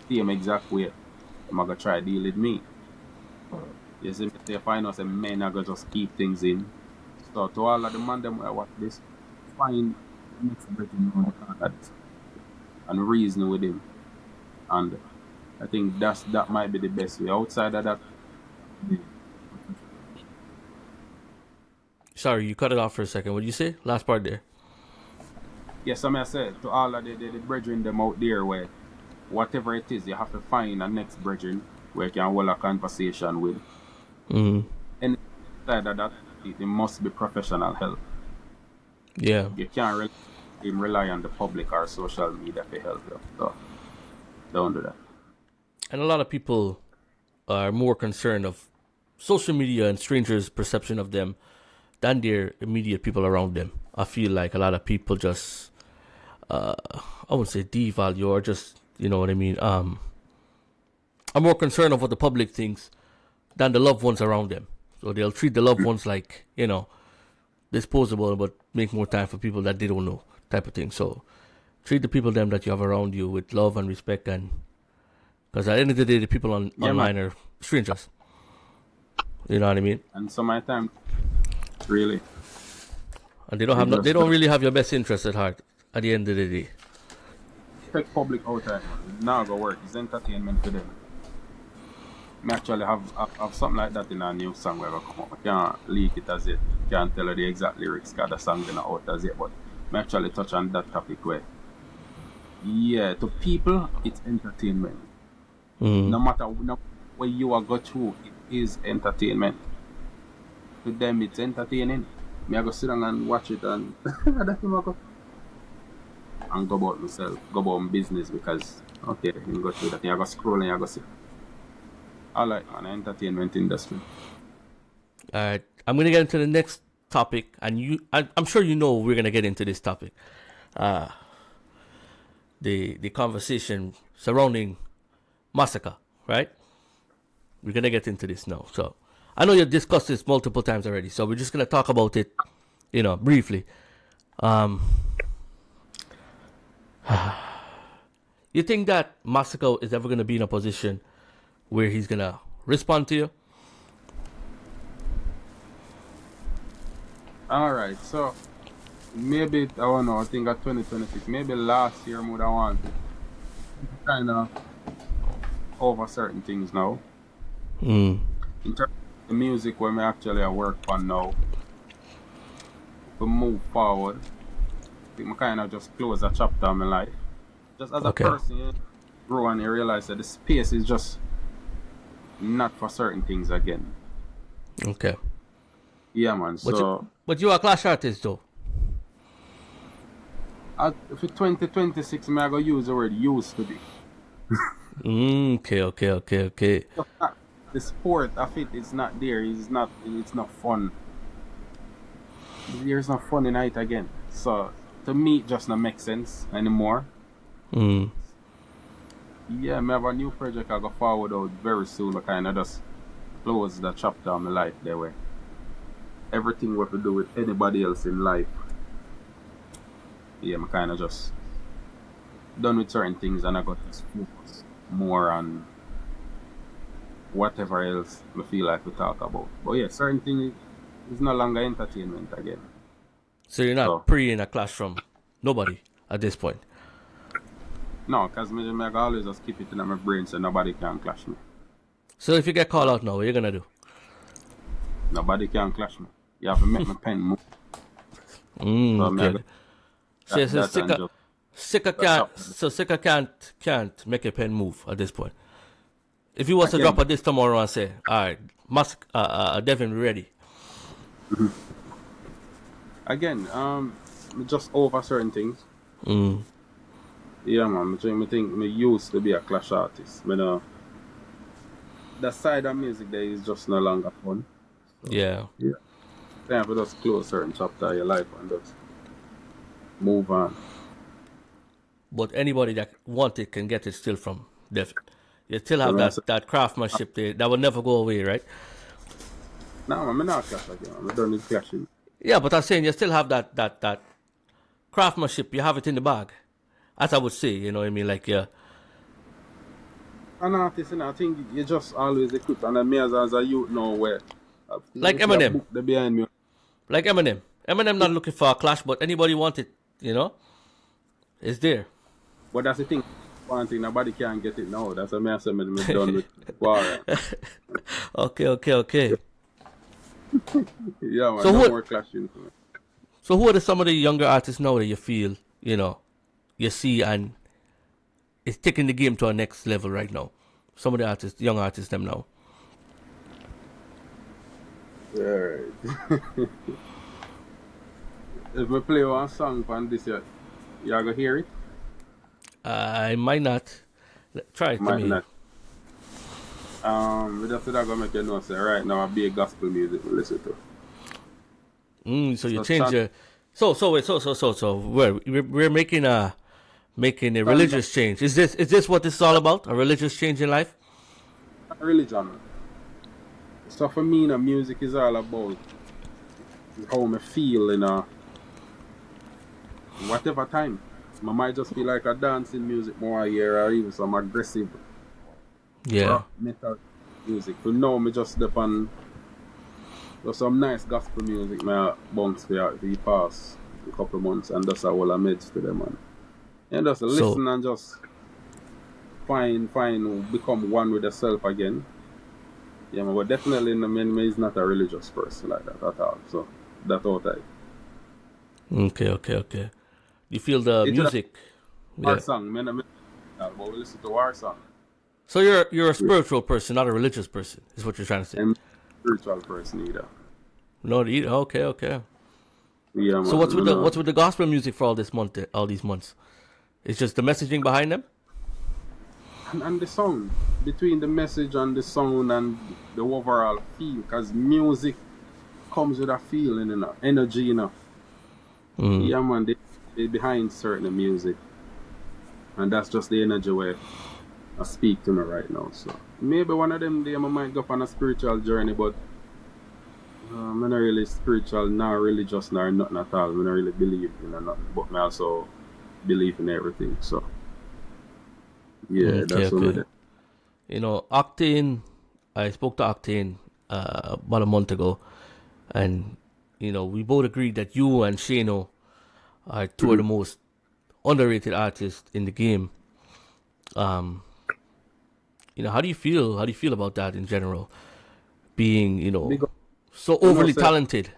the same exact way. I'm gonna try to deal with me. You see, they find us and men are gonna just keep things in. So to all of the man them who watch this, find the next brethren on the corner and reason with him. And I think that might be the best way. Outside of that, Sorry, you cut it off for a second. What did you say? Last part there. yes, I said to all of the brethren them out there where whatever it is, you have to find a next brethren where you can hold a conversation with. And inside of that, it must be professional help. Yeah. You can't rely on the public or social media to help you. So don't do that. And a lot of people are more concerned of social media and strangers' perception of them than their immediate people around them. I feel like a lot of people just, I wouldn't say devalue, or just, you know what I mean, are more concerned of what the public thinks than the loved ones around them. So they'll treat the loved ones like, disposable, but make more time for people that they don't know, type of thing. So treat the people them that you have around you with love and respect, and because at the end of the day, the people online are strangers. You know what I mean? And so my time, really. And they don't really have your best interest at heart at the end of the day. Take public out there. Now go work. It's entertainment for them. I actually have something like that in a new song where I come up. I can't leak it as it. Can't tell you the exact lyrics because the song's not out as it. But I actually touch on that topic where, to people, it's entertainment. No matter where you are go through, it is entertainment. To them, it's entertaining. I go sit down and watch it and that's what I go. And go about myself, go about my business, because okay, you go through that. I go scroll and I go see. I like an entertainment industry. All right, I'm gonna get into the next topic, and I'm sure you know we're gonna get into this topic. The conversation surrounding Masicka, right? We're gonna get into this now. So I know you've discussed this multiple times already, so we're just gonna talk about it, briefly. You think that Masicka is ever gonna be in a position where he's gonna respond to you? Alright, so maybe, I don't know, I think at 2026, maybe last year I would have wanted kind of over certain things now. Mm. In terms of the music where I actually work on now, to move forward, I think I kind of just close a chapter of my life. Just as a person, you grow and you realize that the space is just not for certain things again. Okay. Yeah, man. But you are a Clash artist, though. For 2026, I'm going to use the word used to be. Okay. The sport of it is not there. It's not fun. There's not fun in it again. So to me, it just not make sense anymore. Mm. Yeah, I have a new project I go forward out very soon. I kind of just close the chapter of my life that way. Everything what to do with anybody else in life. Yeah, I'm kind of just done with certain things and I got to focus more on whatever else I feel like we talk about. But yeah, certain things is no longer entertainment again. So you're not pre in a clash from nobody at this point? No, because I always just keep it in my brain so nobody can clash me. So if you get called out now, what are you going to do? Nobody can clash me. You have to make my pen move. Okay. Sicka can't make a pen move at this point. If you was to drop a this tomorrow and say, all right, Devin, we ready. Mm-hmm. Again, just over certain things. Mm. Yeah, man. I think I used to be a clash artist. But the side of music there is just no longer fun. So, yeah. Time for just close certain chapter of your life and just move on. But anybody that want it can get it still from Devin. You still have that craftsmanship there that will never go away, right? No, I'm not clash again. I'm done with clashing. Yeah, but I'm saying you still have that craftsmanship. You have it in the bag, as I would say. You know what I mean? Like an artist, I think you just always equip. And me as a youth know where. Like Eminem. They're behind me. Like Eminem. Eminem not looking for a clash, but anybody want it, you know? It's there. But that's the thing. One thing, nobody can get it now. That's what I say, I'm done with war. Okay. Yeah, man, so no more clashing. So who are some of the younger artists now that you feel, you know, you see and it's taking the game to a next level right now? Some of the artists, young artists, them now. Alright. If we play one song from this year, you are going to hear it? I might not. Try it to me. Not. We just going to make you know, say, right now, I'll be a gospel music we listen to. So you change your... So we're making a religious change. Is this what this is all about? A religious change in life? Religion. So for me, music is all about how I feel in whatever time. I might just feel like a dancing music more here or even some aggressive rock metal music. For now, I just step on some nice gospel music I bounce for the past a couple of months and that's all I made to them. And just listen and just find become one with yourself again. Yeah, but definitely is not a religious person like that at all. So that's all that. Okay. You feel the music? War song, but we listen to war song. So you're a spiritual person, not a religious person, is what you're trying to say. I'm a spiritual person either. No, either. Okay. Yeah, man. So what's with the gospel music for all these months? It's just the messaging behind them? And the sound, between the message and the sound and the overall feel, because music comes with a feeling, energy, Yeah, man, they behind certain music. And that's just the energy where I speak to me right now. So maybe one of them days I might go on a spiritual journey, but I'm not really spiritual, not religious, nor nothing at all. I don't really believe in nothing, but I also believe in everything. So yeah, that's what it is. You know, Octane, I spoke to Octane about a month ago, and you know, we both agreed that you and Shano are two of the most underrated artists in the game. You know, how do you feel? How do you feel about that in general? Being, you know, so overly talented.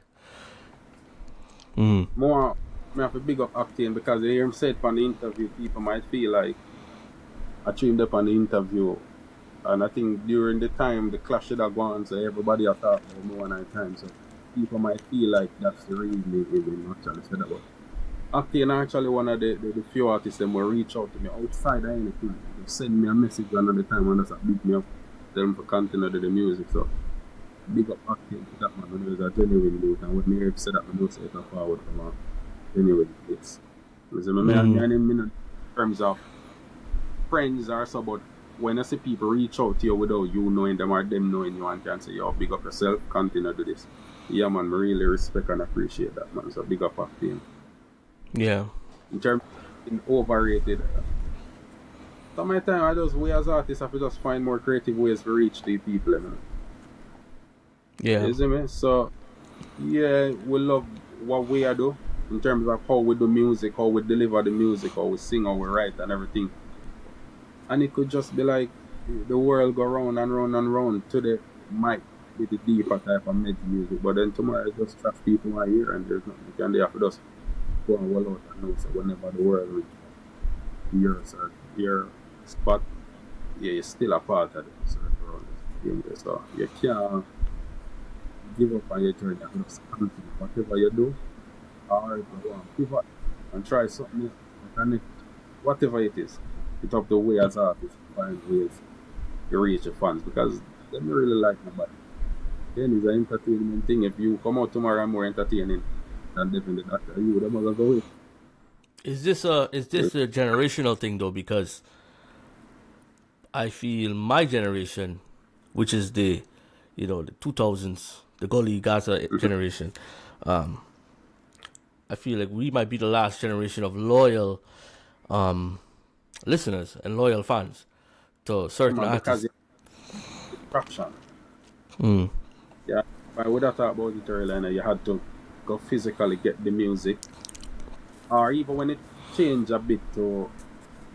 More, I have to big up Octane because you hear him say it on the interview. People might feel like I tuned up on the interview, and I think during the time the clash should have gone, so everybody have talked about more than time. So people might feel like that's the reason they not actually said about. Octane actually one of the few artists that will reach out to me outside of anything. They send me a message another time and just beat me up, tell them to continue to the music. So big up Octane for that man. When it was a genuine dude, and when me said that, I know say it forward from a genuine place. Because me and him in terms of friends or so, but when I see people reach out to you without you knowing them or them knowing you and can say, yo, big up yourself, continue to do this. Yeah, man, I really respect and appreciate that, man. So big up Octane. Yeah. In terms of overrated, some of the time we as artists have to just find more creative ways to reach the people, man. Yeah. You see me? So, yeah, we love what we do in terms of how we do music, how we deliver the music, how we sing, how we write and everything. And it could just be like the world go round and round and round. Today might be the deeper type of music, but then tomorrow it's just trash people are here and there's nothing you can do. You have to just go and well out and know so whenever the world reaches your spot, yeah, you're still a part of it. So you can't give up on your journey and just continue. Whatever you do, or if you want to pivot and try something else, connect, whatever it is, it's up to way as artists to find ways to reach your fans because they don't really like nobody. Then it's an entertainment thing. If you come out tomorrow and more entertaining than Devin Di Dakta, you them all go away. Is this a generational thing though? Because I feel my generation, which is the 2000s, the Gully Gaza generation, I feel like we might be the last generation of loyal listeners and loyal fans to certain artists. Yeah, I would have thought about it earlier. You had to go physically get the music, or even when it changed a bit to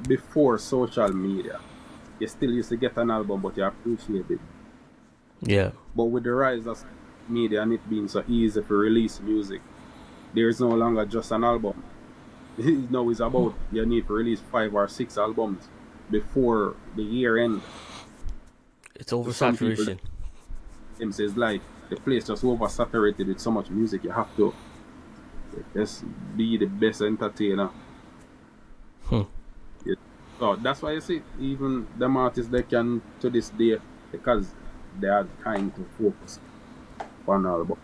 before social media, you still used to get an album, but you appreciate it. Yeah. But with the rise of media and it being so easy to release music, there is no longer just an album. Now it's about you need to release 5 or 6 albums before the year end. It's oversaturation. Him says like the place just oversaturated with so much music. You have to just be the best entertainer. Yeah. So that's why you see even them artists they can to this day because they have time to focus on album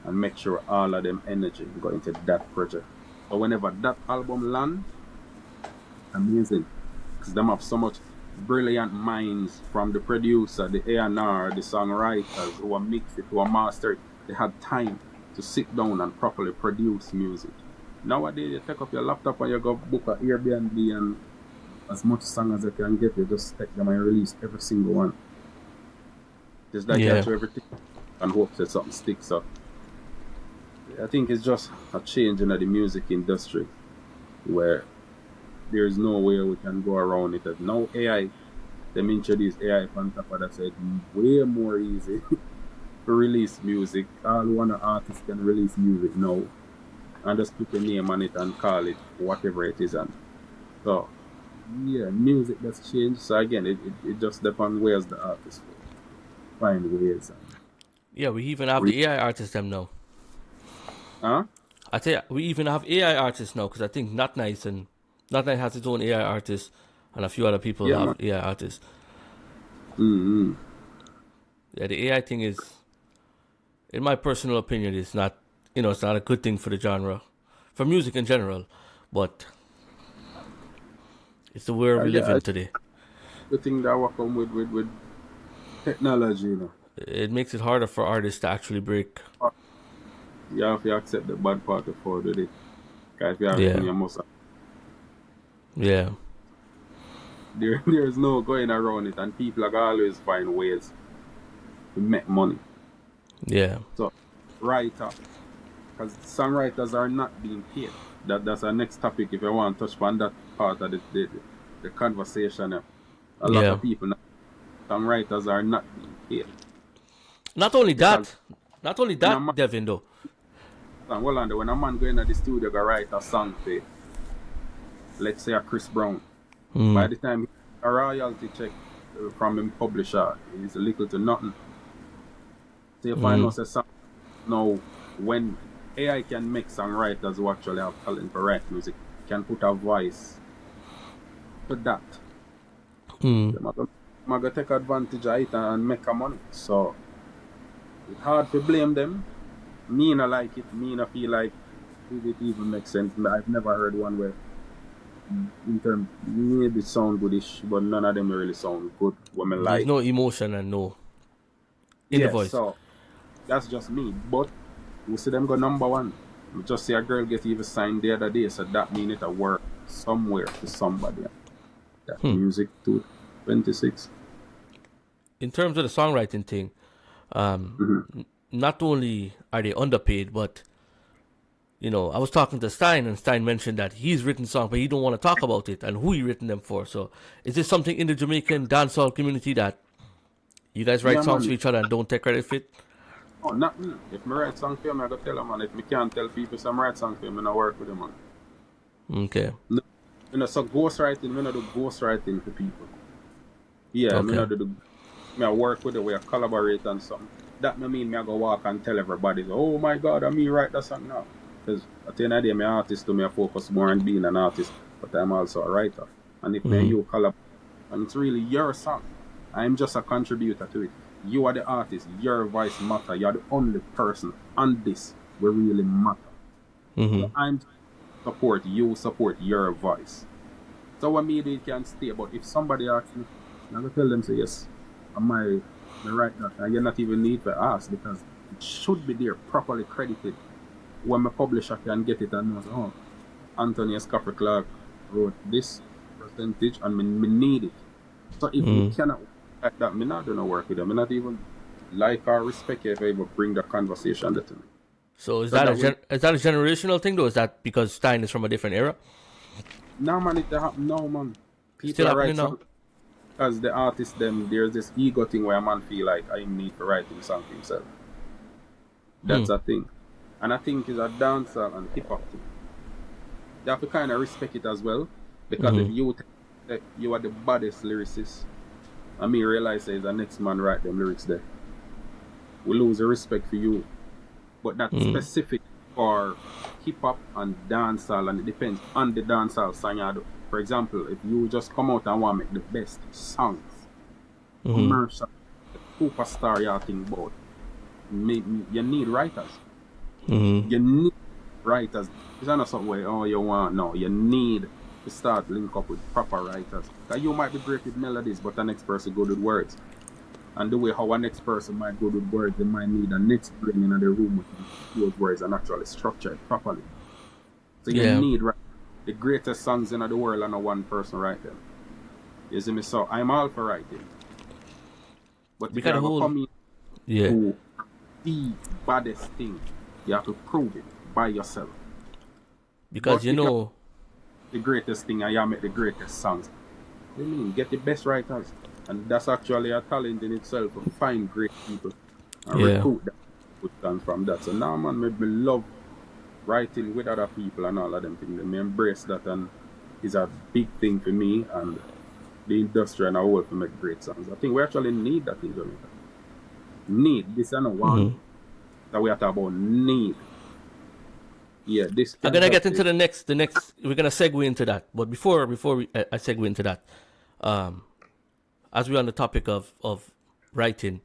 and make sure all of them energy go into that project. So whenever that album land, amazing, because them have so much brilliant minds from the producer, the A&R, the songwriters who are mixed it, who are mastered. They had time to sit down and properly produce music. Nowadays, you take up your laptop and you go book an Airbnb and as much song as you can get, you just take them and release every single one. Just like that to everything and hope that something sticks up. I think it's just a change in the music industry where there's no way we can go around it. Now AI, them introduce AI on top of that, so it's way more easy to release music. All one artist can release music now and just put a name on it and call it whatever it is. And so, yeah, music has changed. So again, it just depends where's the artist find ways. Yeah, we even have the AI artists them now. Huh? I tell you, we even have AI artists now because I think Not Nice has its own AI artist and a few other people have AI artists. Mm-hmm. Yeah, the AI thing is, in my personal opinion, it's not a good thing for the genre, for music in general, but it's the world we live in today. The thing that will come with technology, It makes it harder for artists to actually break. You have to accept the bad part before you do it. Because if you have it, you must. Yeah. There's no going around it, and people are always find ways to make money. Yeah. So, writer, because songwriters are not being paid. that's our next topic. If you want to touch on that part of the conversation, a lot of people, songwriters are not being paid. Not only that, Devin, though. Hold on, when a man go into the studio go write a song for, let's say, a Chris Brown, by the time a royalty check from him publisher is little to nothing. So you find us a song now, when AI can make songwriters who actually have talent for write music, can put a voice to that. They're going to take advantage of it and make a money. So it's hard to blame them. Me not like it. Me not feel like it even makes sense. I've never heard one where in terms maybe sound goodish, but none of them really sound good. There's no emotion and no in the voice. So that's just me. But we see them go number one. We just see a girl get even signed the other day, so that means it a work somewhere for somebody. That music to 26. In terms of the songwriting thing, not only are they underpaid, but I was talking to Stein, and Stein mentioned that he's written songs, but he don't want to talk about it and who he written them for. So, is this something in the Jamaican dancehall community that you guys write songs for each other and don't take credit for it? Oh, not me. If I write songs for him, I go tell him, man. If I can't tell people some write songs for him, I don't work with them, man. Okay. So ghostwriting, I don't do ghostwriting for people. Yeah, okay. I work with the way I collaborate and something. That mean I go walk and tell everybody, oh my God, I write that song now. Because at the end of the day, I'm an artist, I focus more on being an artist, but I'm also a writer. And if you collaborate, and it's really your song, I'm just a contributor to it. You are the artist, your voice matter, you're the only person on this will really matter. So I'm support your voice. So what me do it can stay, but if somebody asks me, I'm going to tell them, say yes, I write that, and you not even need to ask, because it should be there, properly credited. When my publisher can get it and knows, oh, Anthony Escoffer Clark wrote this percentage and me need it. So if we cannot like that, me not gonna work with them. Me not even like or respect you if I even bring the conversation to me. So is that a generational thing though? Is that because Stein is from a different era? No man, it happen now, man. People Still happening now? As the artist, there's this ego thing where a man feel like I need to write him song for himself. That's a thing. And I think it's a dancehall and hip-hop thing. You have to kind of respect it as well. Because if you think you are the baddest lyricist, and me realize that the next man write them lyrics there, we lose the respect for you. But that's specific for hip-hop and dancehall, and it depends on the dancehall song you do. For example, if you just come out and want to make the best songs, commercial, superstar you think about, you need writers. You need writers. It's not something where, you want, no, you need to start link up with proper writers. Because you might be great with melodies, but the next person good with words. And the way how a next person might go with words, they might need a next brain in the room with those words and actually structure it properly. So you need the greatest songs in the world and not one person write them. You see me? So I'm all for writing. But if you come in to the baddest thing, you have to prove it by yourself. Because but the greatest thing and you make the greatest songs. I mean, get the best writers. And that's actually a talent in itself to find great people and recruit them from that. So now, man, me love writing with other people and all of them things. Me embrace that, and it's a big thing for me and the industry and our whole to make great songs. I think we actually need that in Jamaica. Need. This is not one that we have to talk about need. Yeah, this. I'm gonna get into the next. We're gonna segue into that. But before I segue into that, as we're on the topic of writing,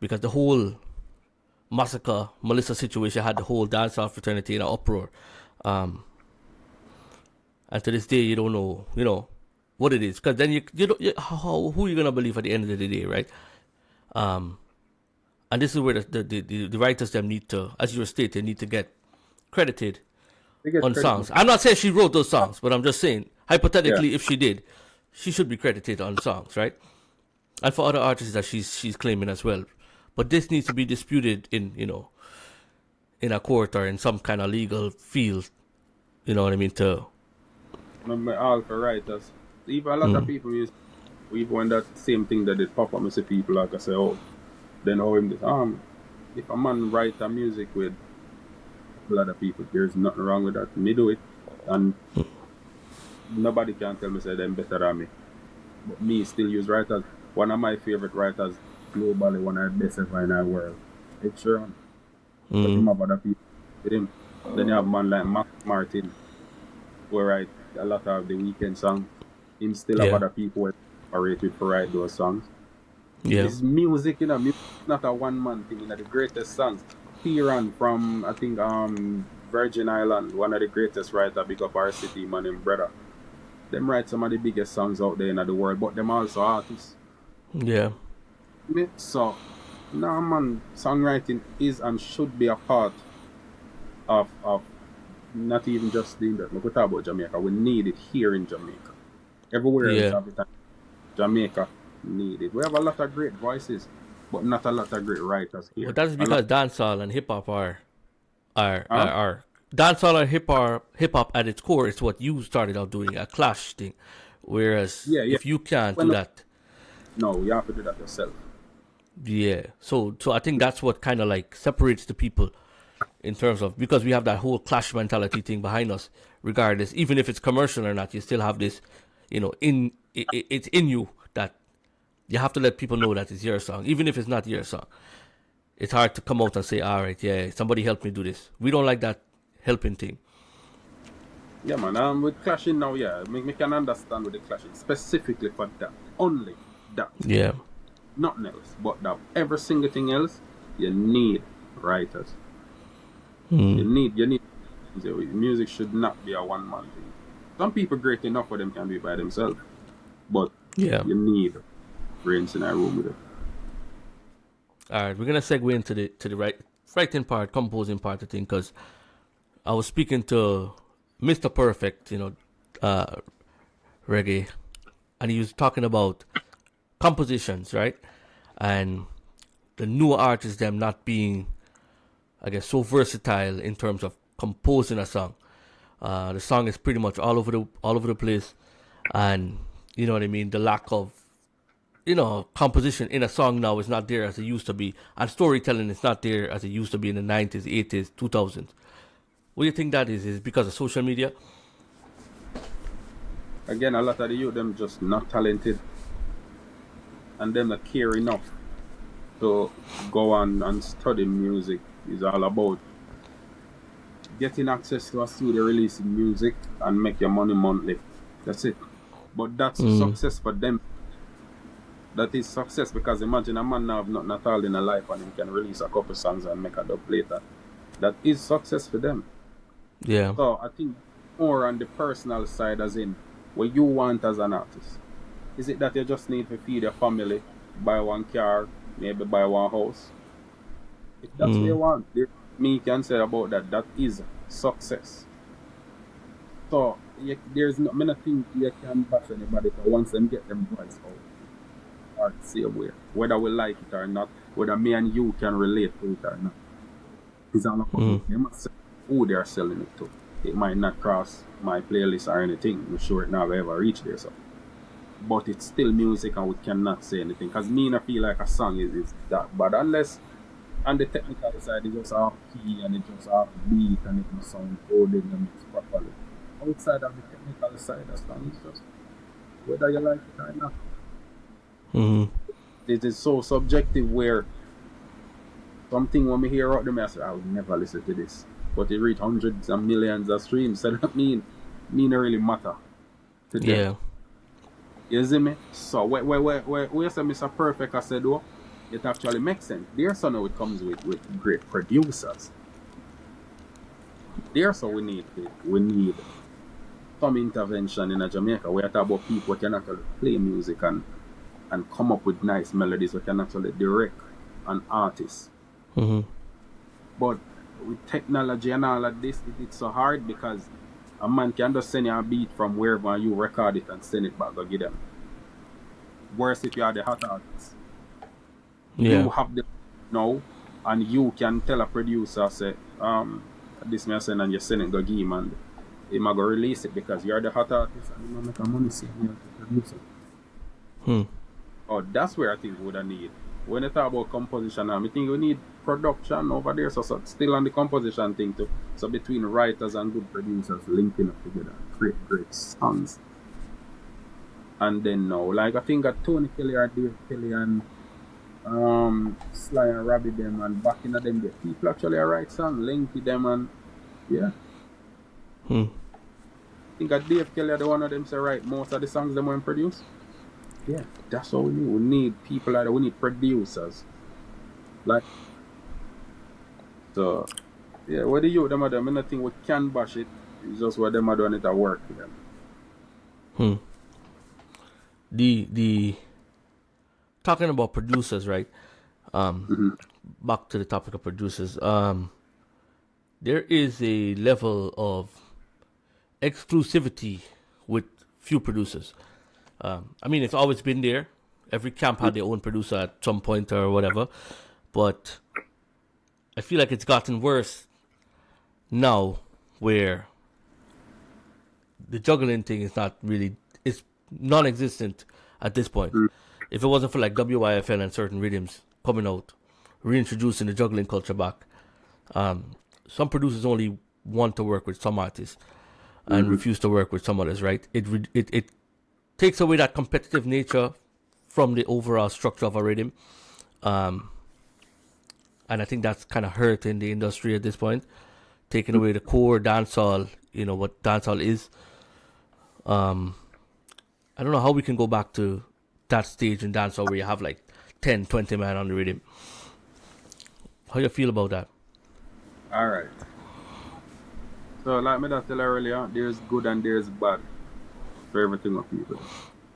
because the whole Masicka Melissa situation had the whole dancehall fraternity in an uproar, and to this day you don't know, what it is, because then you don't who you gonna believe at the end of the day, right? And this is where the writers them need to, as you were stating, need to get credited on songs. I'm not saying she wrote those songs, but I'm just saying, hypothetically, if she did, she should be credited on songs, right? And for other artists that she's claiming as well. But this needs to be disputed in a court or in some kind of legal field you know what I mean, to Remember all for writers. Even a lot of people use even when that same thing that did pop up, I see people like I say, oh, then how him this if a man write a music with a lot of people, there's nothing wrong with that. Me do it, and nobody can tell me say them better than me. But me still use writers. One of my favorite writers globally, one of the best ever in the world. It's sure. But him have other people with him. Then you have a man like Martin, who write a lot of the weekend songs. Him still have other people who are rated for write those songs. yeah. It's music, you know, music is not a one man thing. You know, the greatest songs. Kieran from I think Virgin Island, one of the greatest writers, big up our city, man and brother. Them write some of the biggest songs out there in the world, but them also artists. Yeah. So, nah man, songwriting is and should be a part of not even just the industry. We talk about Jamaica. We need it here in Jamaica. Everywhere else, every time. Jamaica need it. We have a lot of great voices, but not a lot of great writers here. But that's because dancehall and hip hop are dancehall and hip hop at its core is what you started out doing, a clash thing. Whereas if you can't do that, no, you have to do that yourself. Yeah. So I think that's what kind of like separates the people in terms of, because we have that whole clash mentality thing behind us, regardless, even if it's commercial or not, you still have this, you know, it's in you that you have to let people know that it's your song, even if it's not your song. It's hard to come out and say, all right, yeah, somebody help me do this. We don't like that helping thing. Yeah, man. With clashing now, me can understand with the clashing specifically for that, only that. Yeah. Nothing else but that. Every single thing else, you need writers. You need music should not be a one man thing. Some people great enough for them can do it by themselves, but you need brains in that room with it. All right, we're gonna segue into the writing part, composing part of the thing, because I was speaking to Mr. Perfect, you know, reggae, and he was talking about compositions, right? And the newer artists, them not being, I guess, so versatile in terms of composing a song. The song is pretty much all over the place, and you know what I mean. The lack of, you know, composition in a song now is not there as it used to be, and storytelling is not there as it used to be in the 90s, 80s, 2000s. What do you think that is? Is it because of social media? Again, a lot of the youth them just not talented, and them not care enough to go on and study music. Is all about getting access to a studio, releasing music, and make your money monthly. That's it. But that's success for them. That is success, because imagine a man now have nothing at all in a life and he can release a couple songs and make a dub later. That is success for them. Yeah. So I think more on the personal side, as in what you want as an artist. Is it that you just need to feed your family, buy one car, maybe buy one house? If that's what you want, me can say about that. That is success. So there's no many things you can bash anybody for once them get them voice out. Or say where, whether we like it or not, whether me and you can relate to it or not. It's all about they must say who they're selling it to. It might not cross my playlist or anything. I'm sure it never ever reach there. So, but it's still music and we cannot say anything. Because me not feel like a song is that bad, unless on the technical side it's just off key and it just off beat and it must sound coded and mixed properly. Outside of the technical side, that song is just whether you like it or not. It is so subjective where something when me hear out there, I say, I would never listen to this. But it reach hundreds and millions of streams, so that mean not really matter to them. Yeah. You see me? So where say Mr. Perfect I said though, it actually makes sense. There's so now it comes with great producers. There's so we need some intervention in Jamaica. We talk about people who can actually play music and come up with nice melodies, who can actually direct an artist. But with technology and all of this, it's so hard because a man can just send you a beat from wherever and you record it and send it back or give them. Worse if you are the hot artist. You have the now and you can tell a producer, say, this may send and you send it go give him, and him a go release it because you're the hot artist and you make a money save me as a producer. Oh, that's where I think we would have need. When you talk about composition now, I think we need production over there, so still on the composition thing too. So between writers and good producers linking up together, create great songs. And then now, like I think that Tony Kelly or Dave Kelly and Sly and Robbie them and back in them, the people actually write songs, link with them and yeah. I think that Dave Kelly are the one of them say write most of the songs them when produce. Yeah, that's what we need. We need people like that. We need producers. Like, so, yeah, what the youth them are doing, I don't think we can bash it. It's just what them are doing it at work for them. The talking about producers, right? Back to the topic of producers. There is a level of exclusivity with few producers. I mean, it's always been there. Every camp had their own producer at some point or whatever. But I feel like it's gotten worse now where the juggling thing is not really, it's non-existent at this point. If it wasn't for like WYFL and certain rhythms coming out, reintroducing the juggling culture back, some producers only want to work with some artists and refuse to work with some others, right? It takes away that competitive nature from the overall structure of a rhythm. And I think that's kind of hurting the industry at this point, taking away the core dancehall, what dancehall is. I don't know how we can go back to that stage in dancehall where you have like 10, 20 man on the rhythm. How you feel about that? All right. So like me that tell you earlier, there's good and there's bad for everything of people.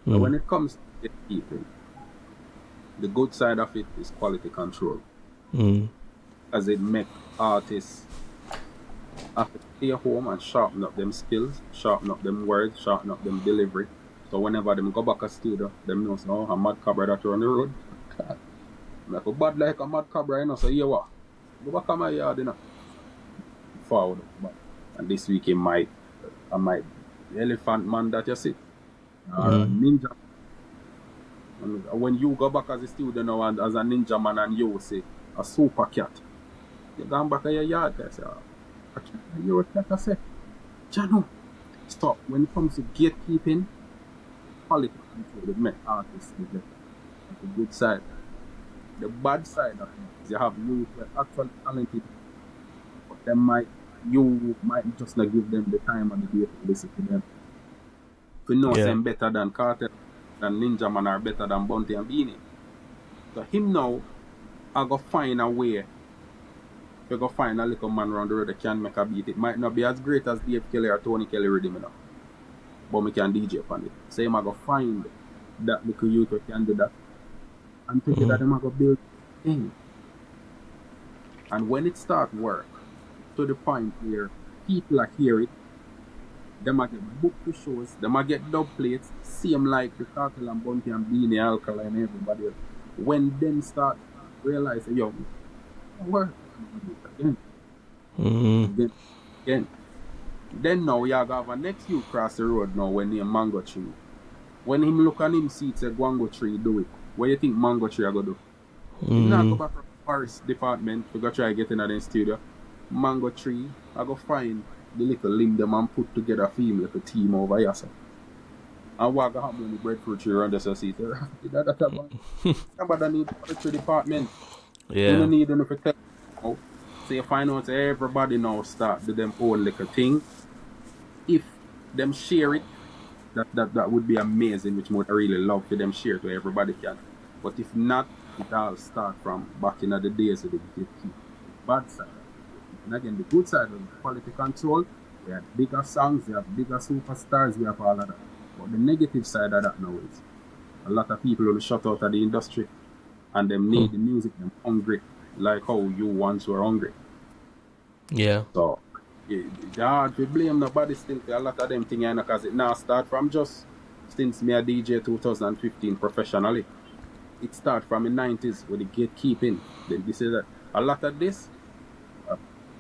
But when it comes to gatekeeping, the good side of it is quality control. As it make artists have to stay home and sharpen up them skills, sharpen up them words, sharpen up them delivery. So whenever them go back to studio, them know, so, a mad cobra that run the road. Like a bad like a mad cobra, so here what? Go back to my yard, forward. And this week I might the elephant man that you see. Ninja. And when you go back as a student now and as a ninja man and you say a super cat, you go back to your yard, I say, you're a cat, I say, Jano, stop. When it comes to gatekeeping, quality control, it makes artists neglect. That's the good side. The bad side of it is you have youth that are actually talented, but you might just not give them the time and the day to listen to them. If you know them better than Cartel, than Ninja Man, are better than Bounty and Beanie. So him now, I go find a way. You go find a little man around the road that can make a beat. It might not be as great as Dave Kelly or Tony Kelly rhythm, but me can DJ upon it. So him I go find that little youth who can do that. And together them I go build thing. And when it start work, to the point where people are hear it, they might get booked to shows, they might get dub plates, same like the Cartel and Bounty and Beanie, Alkali and everybody else. When them start realizing, yo, work again. Then now you have a next you cross the road now when named Mango Tree. When him look at him see it say Guango Tree do it. What you think Mango Tree are gonna do? He not go back to the forest department to go try get in the studio. Mango Tree, I go find the little limb them and put together for him like a team over here. So. And what go happen when the breadfruit tree around the society? That's about Somebody need forestry department. Yeah. You don't need them to tell you. So you find out everybody now start do them own little thing. If them share it, that would be amazing, which would really love for them share to everybody can. But if not, it all start from back in the days of the gatekeeping. Bad side. And again, the good side of quality control, we have bigger songs, we have bigger superstars, we have all of that. But the negative side of that now is a lot of people will shut out of the industry and them need the music, them hungry, like how you once were hungry. Yeah. So, it's hard to blame nobody still for a lot of them things, because it now start from just since me a DJ 2015 professionally. It start from the 90s with the gatekeeping. Then this is a lot of this.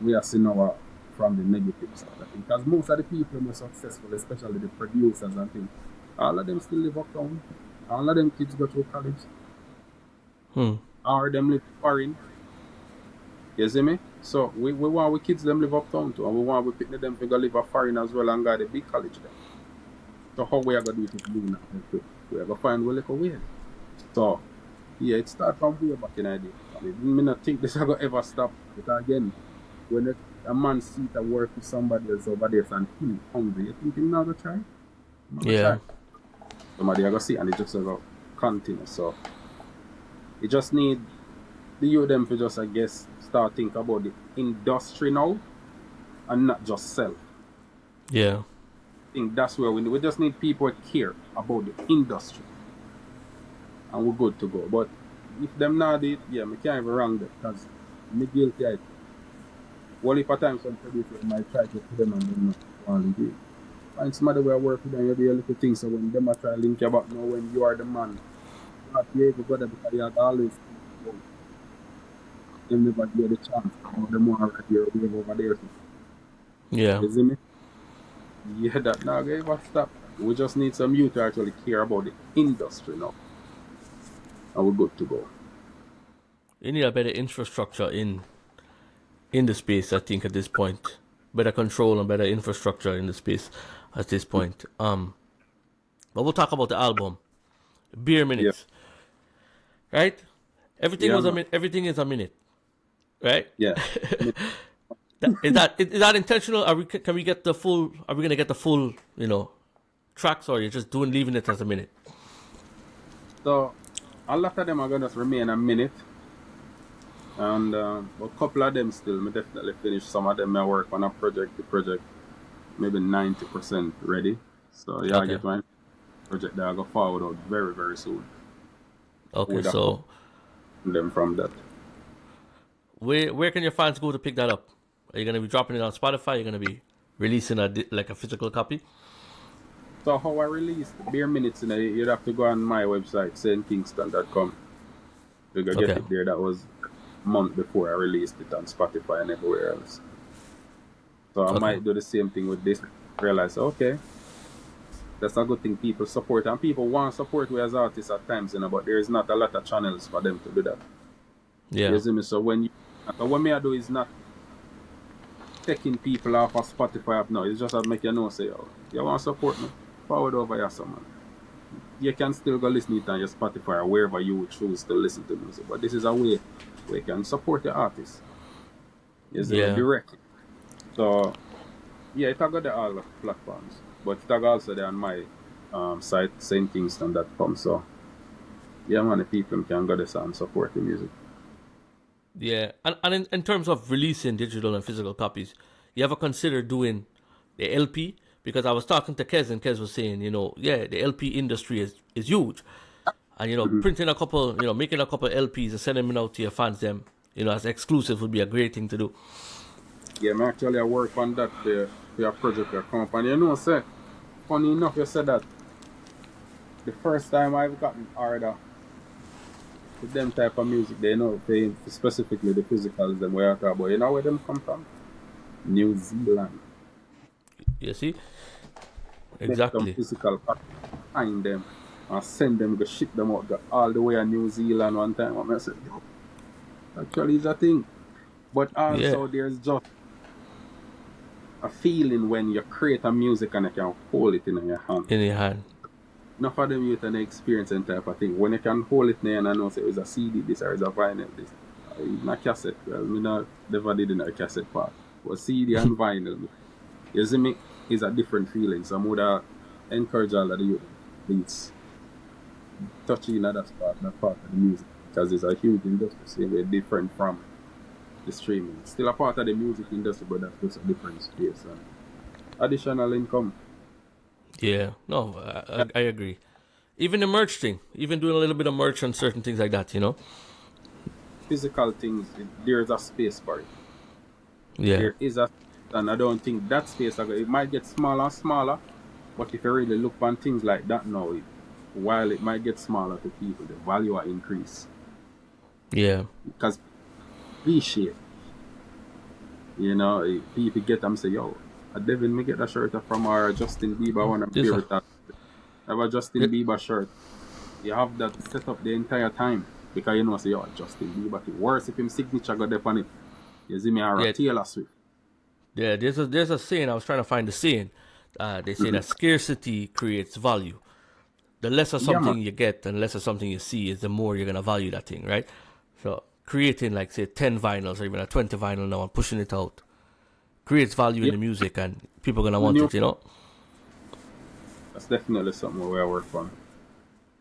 We are seeing our from the negative side of things. Because most of the people who are successful, especially the producers and things, all of them still live uptown. All of them kids go to college. Or them live foreign. You see me? So we want our kids them live uptown too, and we want we pick them to go live a foreign as well and go to the big college there. So how we are gonna do it to do that? We are gonna find a little way. So yeah, it starts from way back in the day. I mean, not think this is gonna ever stop. Because again, when a man sees a work with somebody else over there and he's hungry, you think he's not gonna try? Yeah. Somebody are gonna see and it just gonna continue. So you just need the youth them to just, I guess, start thinking about the industry now and not just sell. Yeah. I think that's where we just need people who care about the industry. And we're good to go. But if them not it, yeah, me can't even wrong them because me guilty of it. Well, if a time some producers might try to put them and them not want to do it. Find somebody where I work with them, you do a little thing so when them are trying to link you back now when you are the man, you not be able to go there because you have always them never get the chance. The more right here over there. Yeah. You see me? Yeah, that now ever stop. We just need some youth to actually care about the industry now. And we're good to go. You need a better infrastructure in the space, I think, at this point. Better control and better infrastructure in the space at this point. But we'll talk about the album. Beer minutes. Yeah. Right? Everything everything is a minute. Right? Yeah. Is that intentional? Are we gonna get the full, tracks, or you're just leaving it as a minute? So a lot of them are gonna remain a minute. And a couple of them still, me definitely finish. Some of them I work on the project maybe 90% ready. So yeah, I get my project that I go forward out very, very soon. Okay, so them from that. Where can your fans go to pick that up? Are you gonna be dropping it on Spotify? Are you gonna be releasing a physical copy? So how I release Beer Minutes, you'd have to go on my website, stkingston.com. You can get it there. That was a month before I released it on Spotify and everywhere else. So I might do the same thing with this. Realize, okay, that's a good thing. People support, and people want to support we as artists at times, but there is not a lot of channels for them to do that. Yeah. You see me? So what me I do is not taking people off of Spotify up now. It's just to make you know, say, oh, you want to support me? Forward over here, someone. You can still go listen to it on your Spotify or wherever you would choose to listen to music. But this is a way where you can support the artist. You see, directly. So, yeah, it got the all the platforms. But it also there on my site, stkingston.com. So, yeah, man, the people can go there and support the music. Yeah, and in terms of releasing digital and physical copies, you ever consider doing the LP? Because I was talking to Kez, and Kez was saying, the LP industry is huge. And, printing a couple, making a couple LPs and sending them out to your fans, them, as exclusive would be a great thing to do. Yeah, I work on that for your project, your company. Say, funny enough, you said that the first time I've gotten order with them type of music, they know paying specifically the physicals them where I talk about. You know where them come from? New Zealand. You see? Exactly. Make them physical find them and send them, go ship them out all the way to New Zealand one time. And I said, actually it's a thing. But also there's just a feeling when you create a music and you can hold it in your hand. In your hand. Enough of them youth and experience and type of thing. When you can hold it there and I know say it's a CD this or it's a vinyl this. It's a cassette. Well, never did in a cassette part. But CD and vinyl. You see me? It's a different feeling. So I would encourage all of the youth please touch in that part of the music. Because it's a huge industry. So we're different from the streaming. Still a part of the music industry, but that's just a different space. And additional income. Yeah, no, I agree. Even the merch thing, even doing a little bit of merch and certain things like that, Physical things, there's a space for it. Yeah. There is and I don't think that space, it might get smaller and smaller, but if you really look on things like that now, while it might get smaller to people, the value will increase. Yeah. Because appreciate You know, people get them say, yo, Devin, me get a shirt from our Justin Bieber one of This favorite. I have a Justin Bieber shirt. You have that set up the entire time. Because you know, say, yo, Justin Bieber, the worse if him signature got up on it. You see me, or Taylor Swift. Yeah, there's a saying, I was trying to find the saying. They say that scarcity creates value. The less of something you get and less of something you see is the more you're going to value that thing, right? So creating like, say, 10 vinyls or even a 20 vinyl now and pushing it out creates value in the music and people are going to want it, you know? That's definitely something we work on.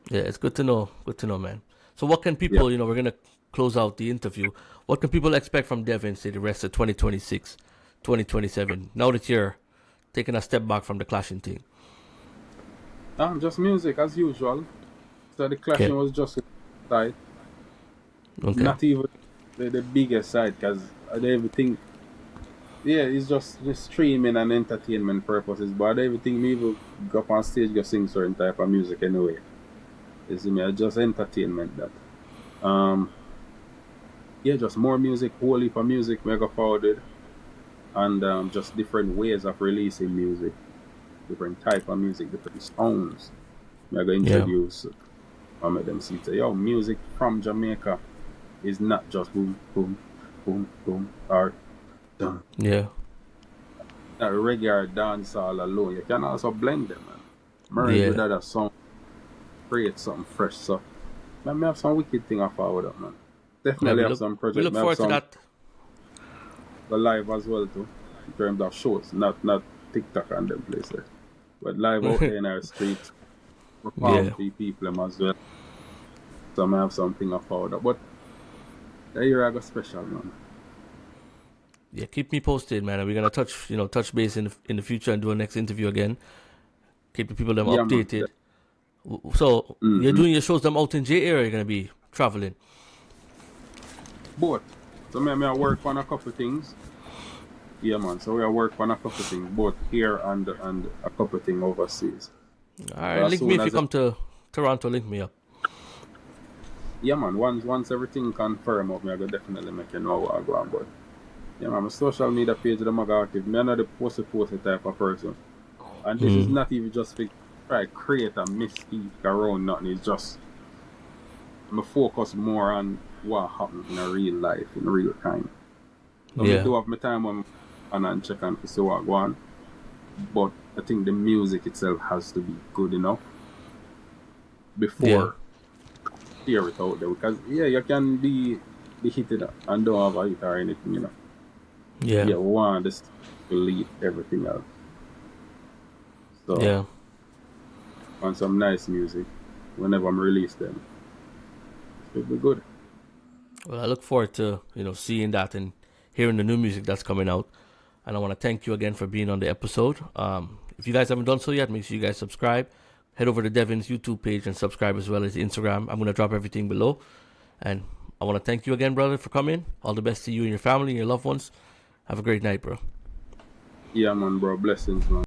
Yeah, it's good to know. Good to know, man. So what can people, you know, we're going to close out the interview. What can people expect from Devin, say, the rest of 2026, 2027, now that you're taking a step back from the clashing thing? Just music as usual. So the clashing was just a side. Okay. Not even the biggest side, because I don't even think, it's just streaming and entertainment purposes, but I don't even think me even go up on stage go sing certain type of music anyway. You see me, it's just entertainment that. Just more music, whole heap of music we go forward, and just different ways of releasing music, different type of music, different sounds. We're going to introduce. I make them see say, yo, music from Jamaica is not just boom, boom, boom, boom, or dum. Yeah. Not reggae or dancehall alone. You can also blend them, man. Merge with other songs, create something fresh. So, man, me have some wicked thing I forward up, man. Definitely have some projects. We look forward to that. The live as well too, in terms of shows, not TikTok and them places, but live out there in our streets, perform to people them as well. So I have something I forward up, but that year I got special, man. Yeah, keep me posted, man. We're gonna touch base in the future and do a next interview again. Keep the people them updated. Man. So you're doing your shows them out in J area. You're gonna be traveling. Both. So I work on a couple things. Yeah, man. So we work on a couple things, both here and a couple things overseas. All right, link me if you come to Toronto. Link me up. Yeah, man. Once everything confirmed up, I go definitely make you know what I go on. But yeah, man, my social media page that I'm active. Me not the post type of person, and this is not even just to try to create a mystique around nothing. It's just I'm focus more on what happened in a real life, in real time. So I do have my time when and check and see what go on. But I think the music itself has to be good enough before hear it out there. Because you can be hitted and don't have a hit or anything, you know. Yeah. Yeah, we want this to lead everything else. So on some nice music, whenever I'm release them, it'll be good. Well, I look forward to, seeing that and hearing the new music that's coming out. And I want to thank you again for being on the episode. If you guys haven't done so yet, make sure you guys subscribe. Head over to Devin's YouTube page and subscribe as well as Instagram. I'm going to drop everything below. And I want to thank you again, brother, for coming. All the best to you and your family and your loved ones. Have a great night, bro. Yeah, man, bro. Blessings, man.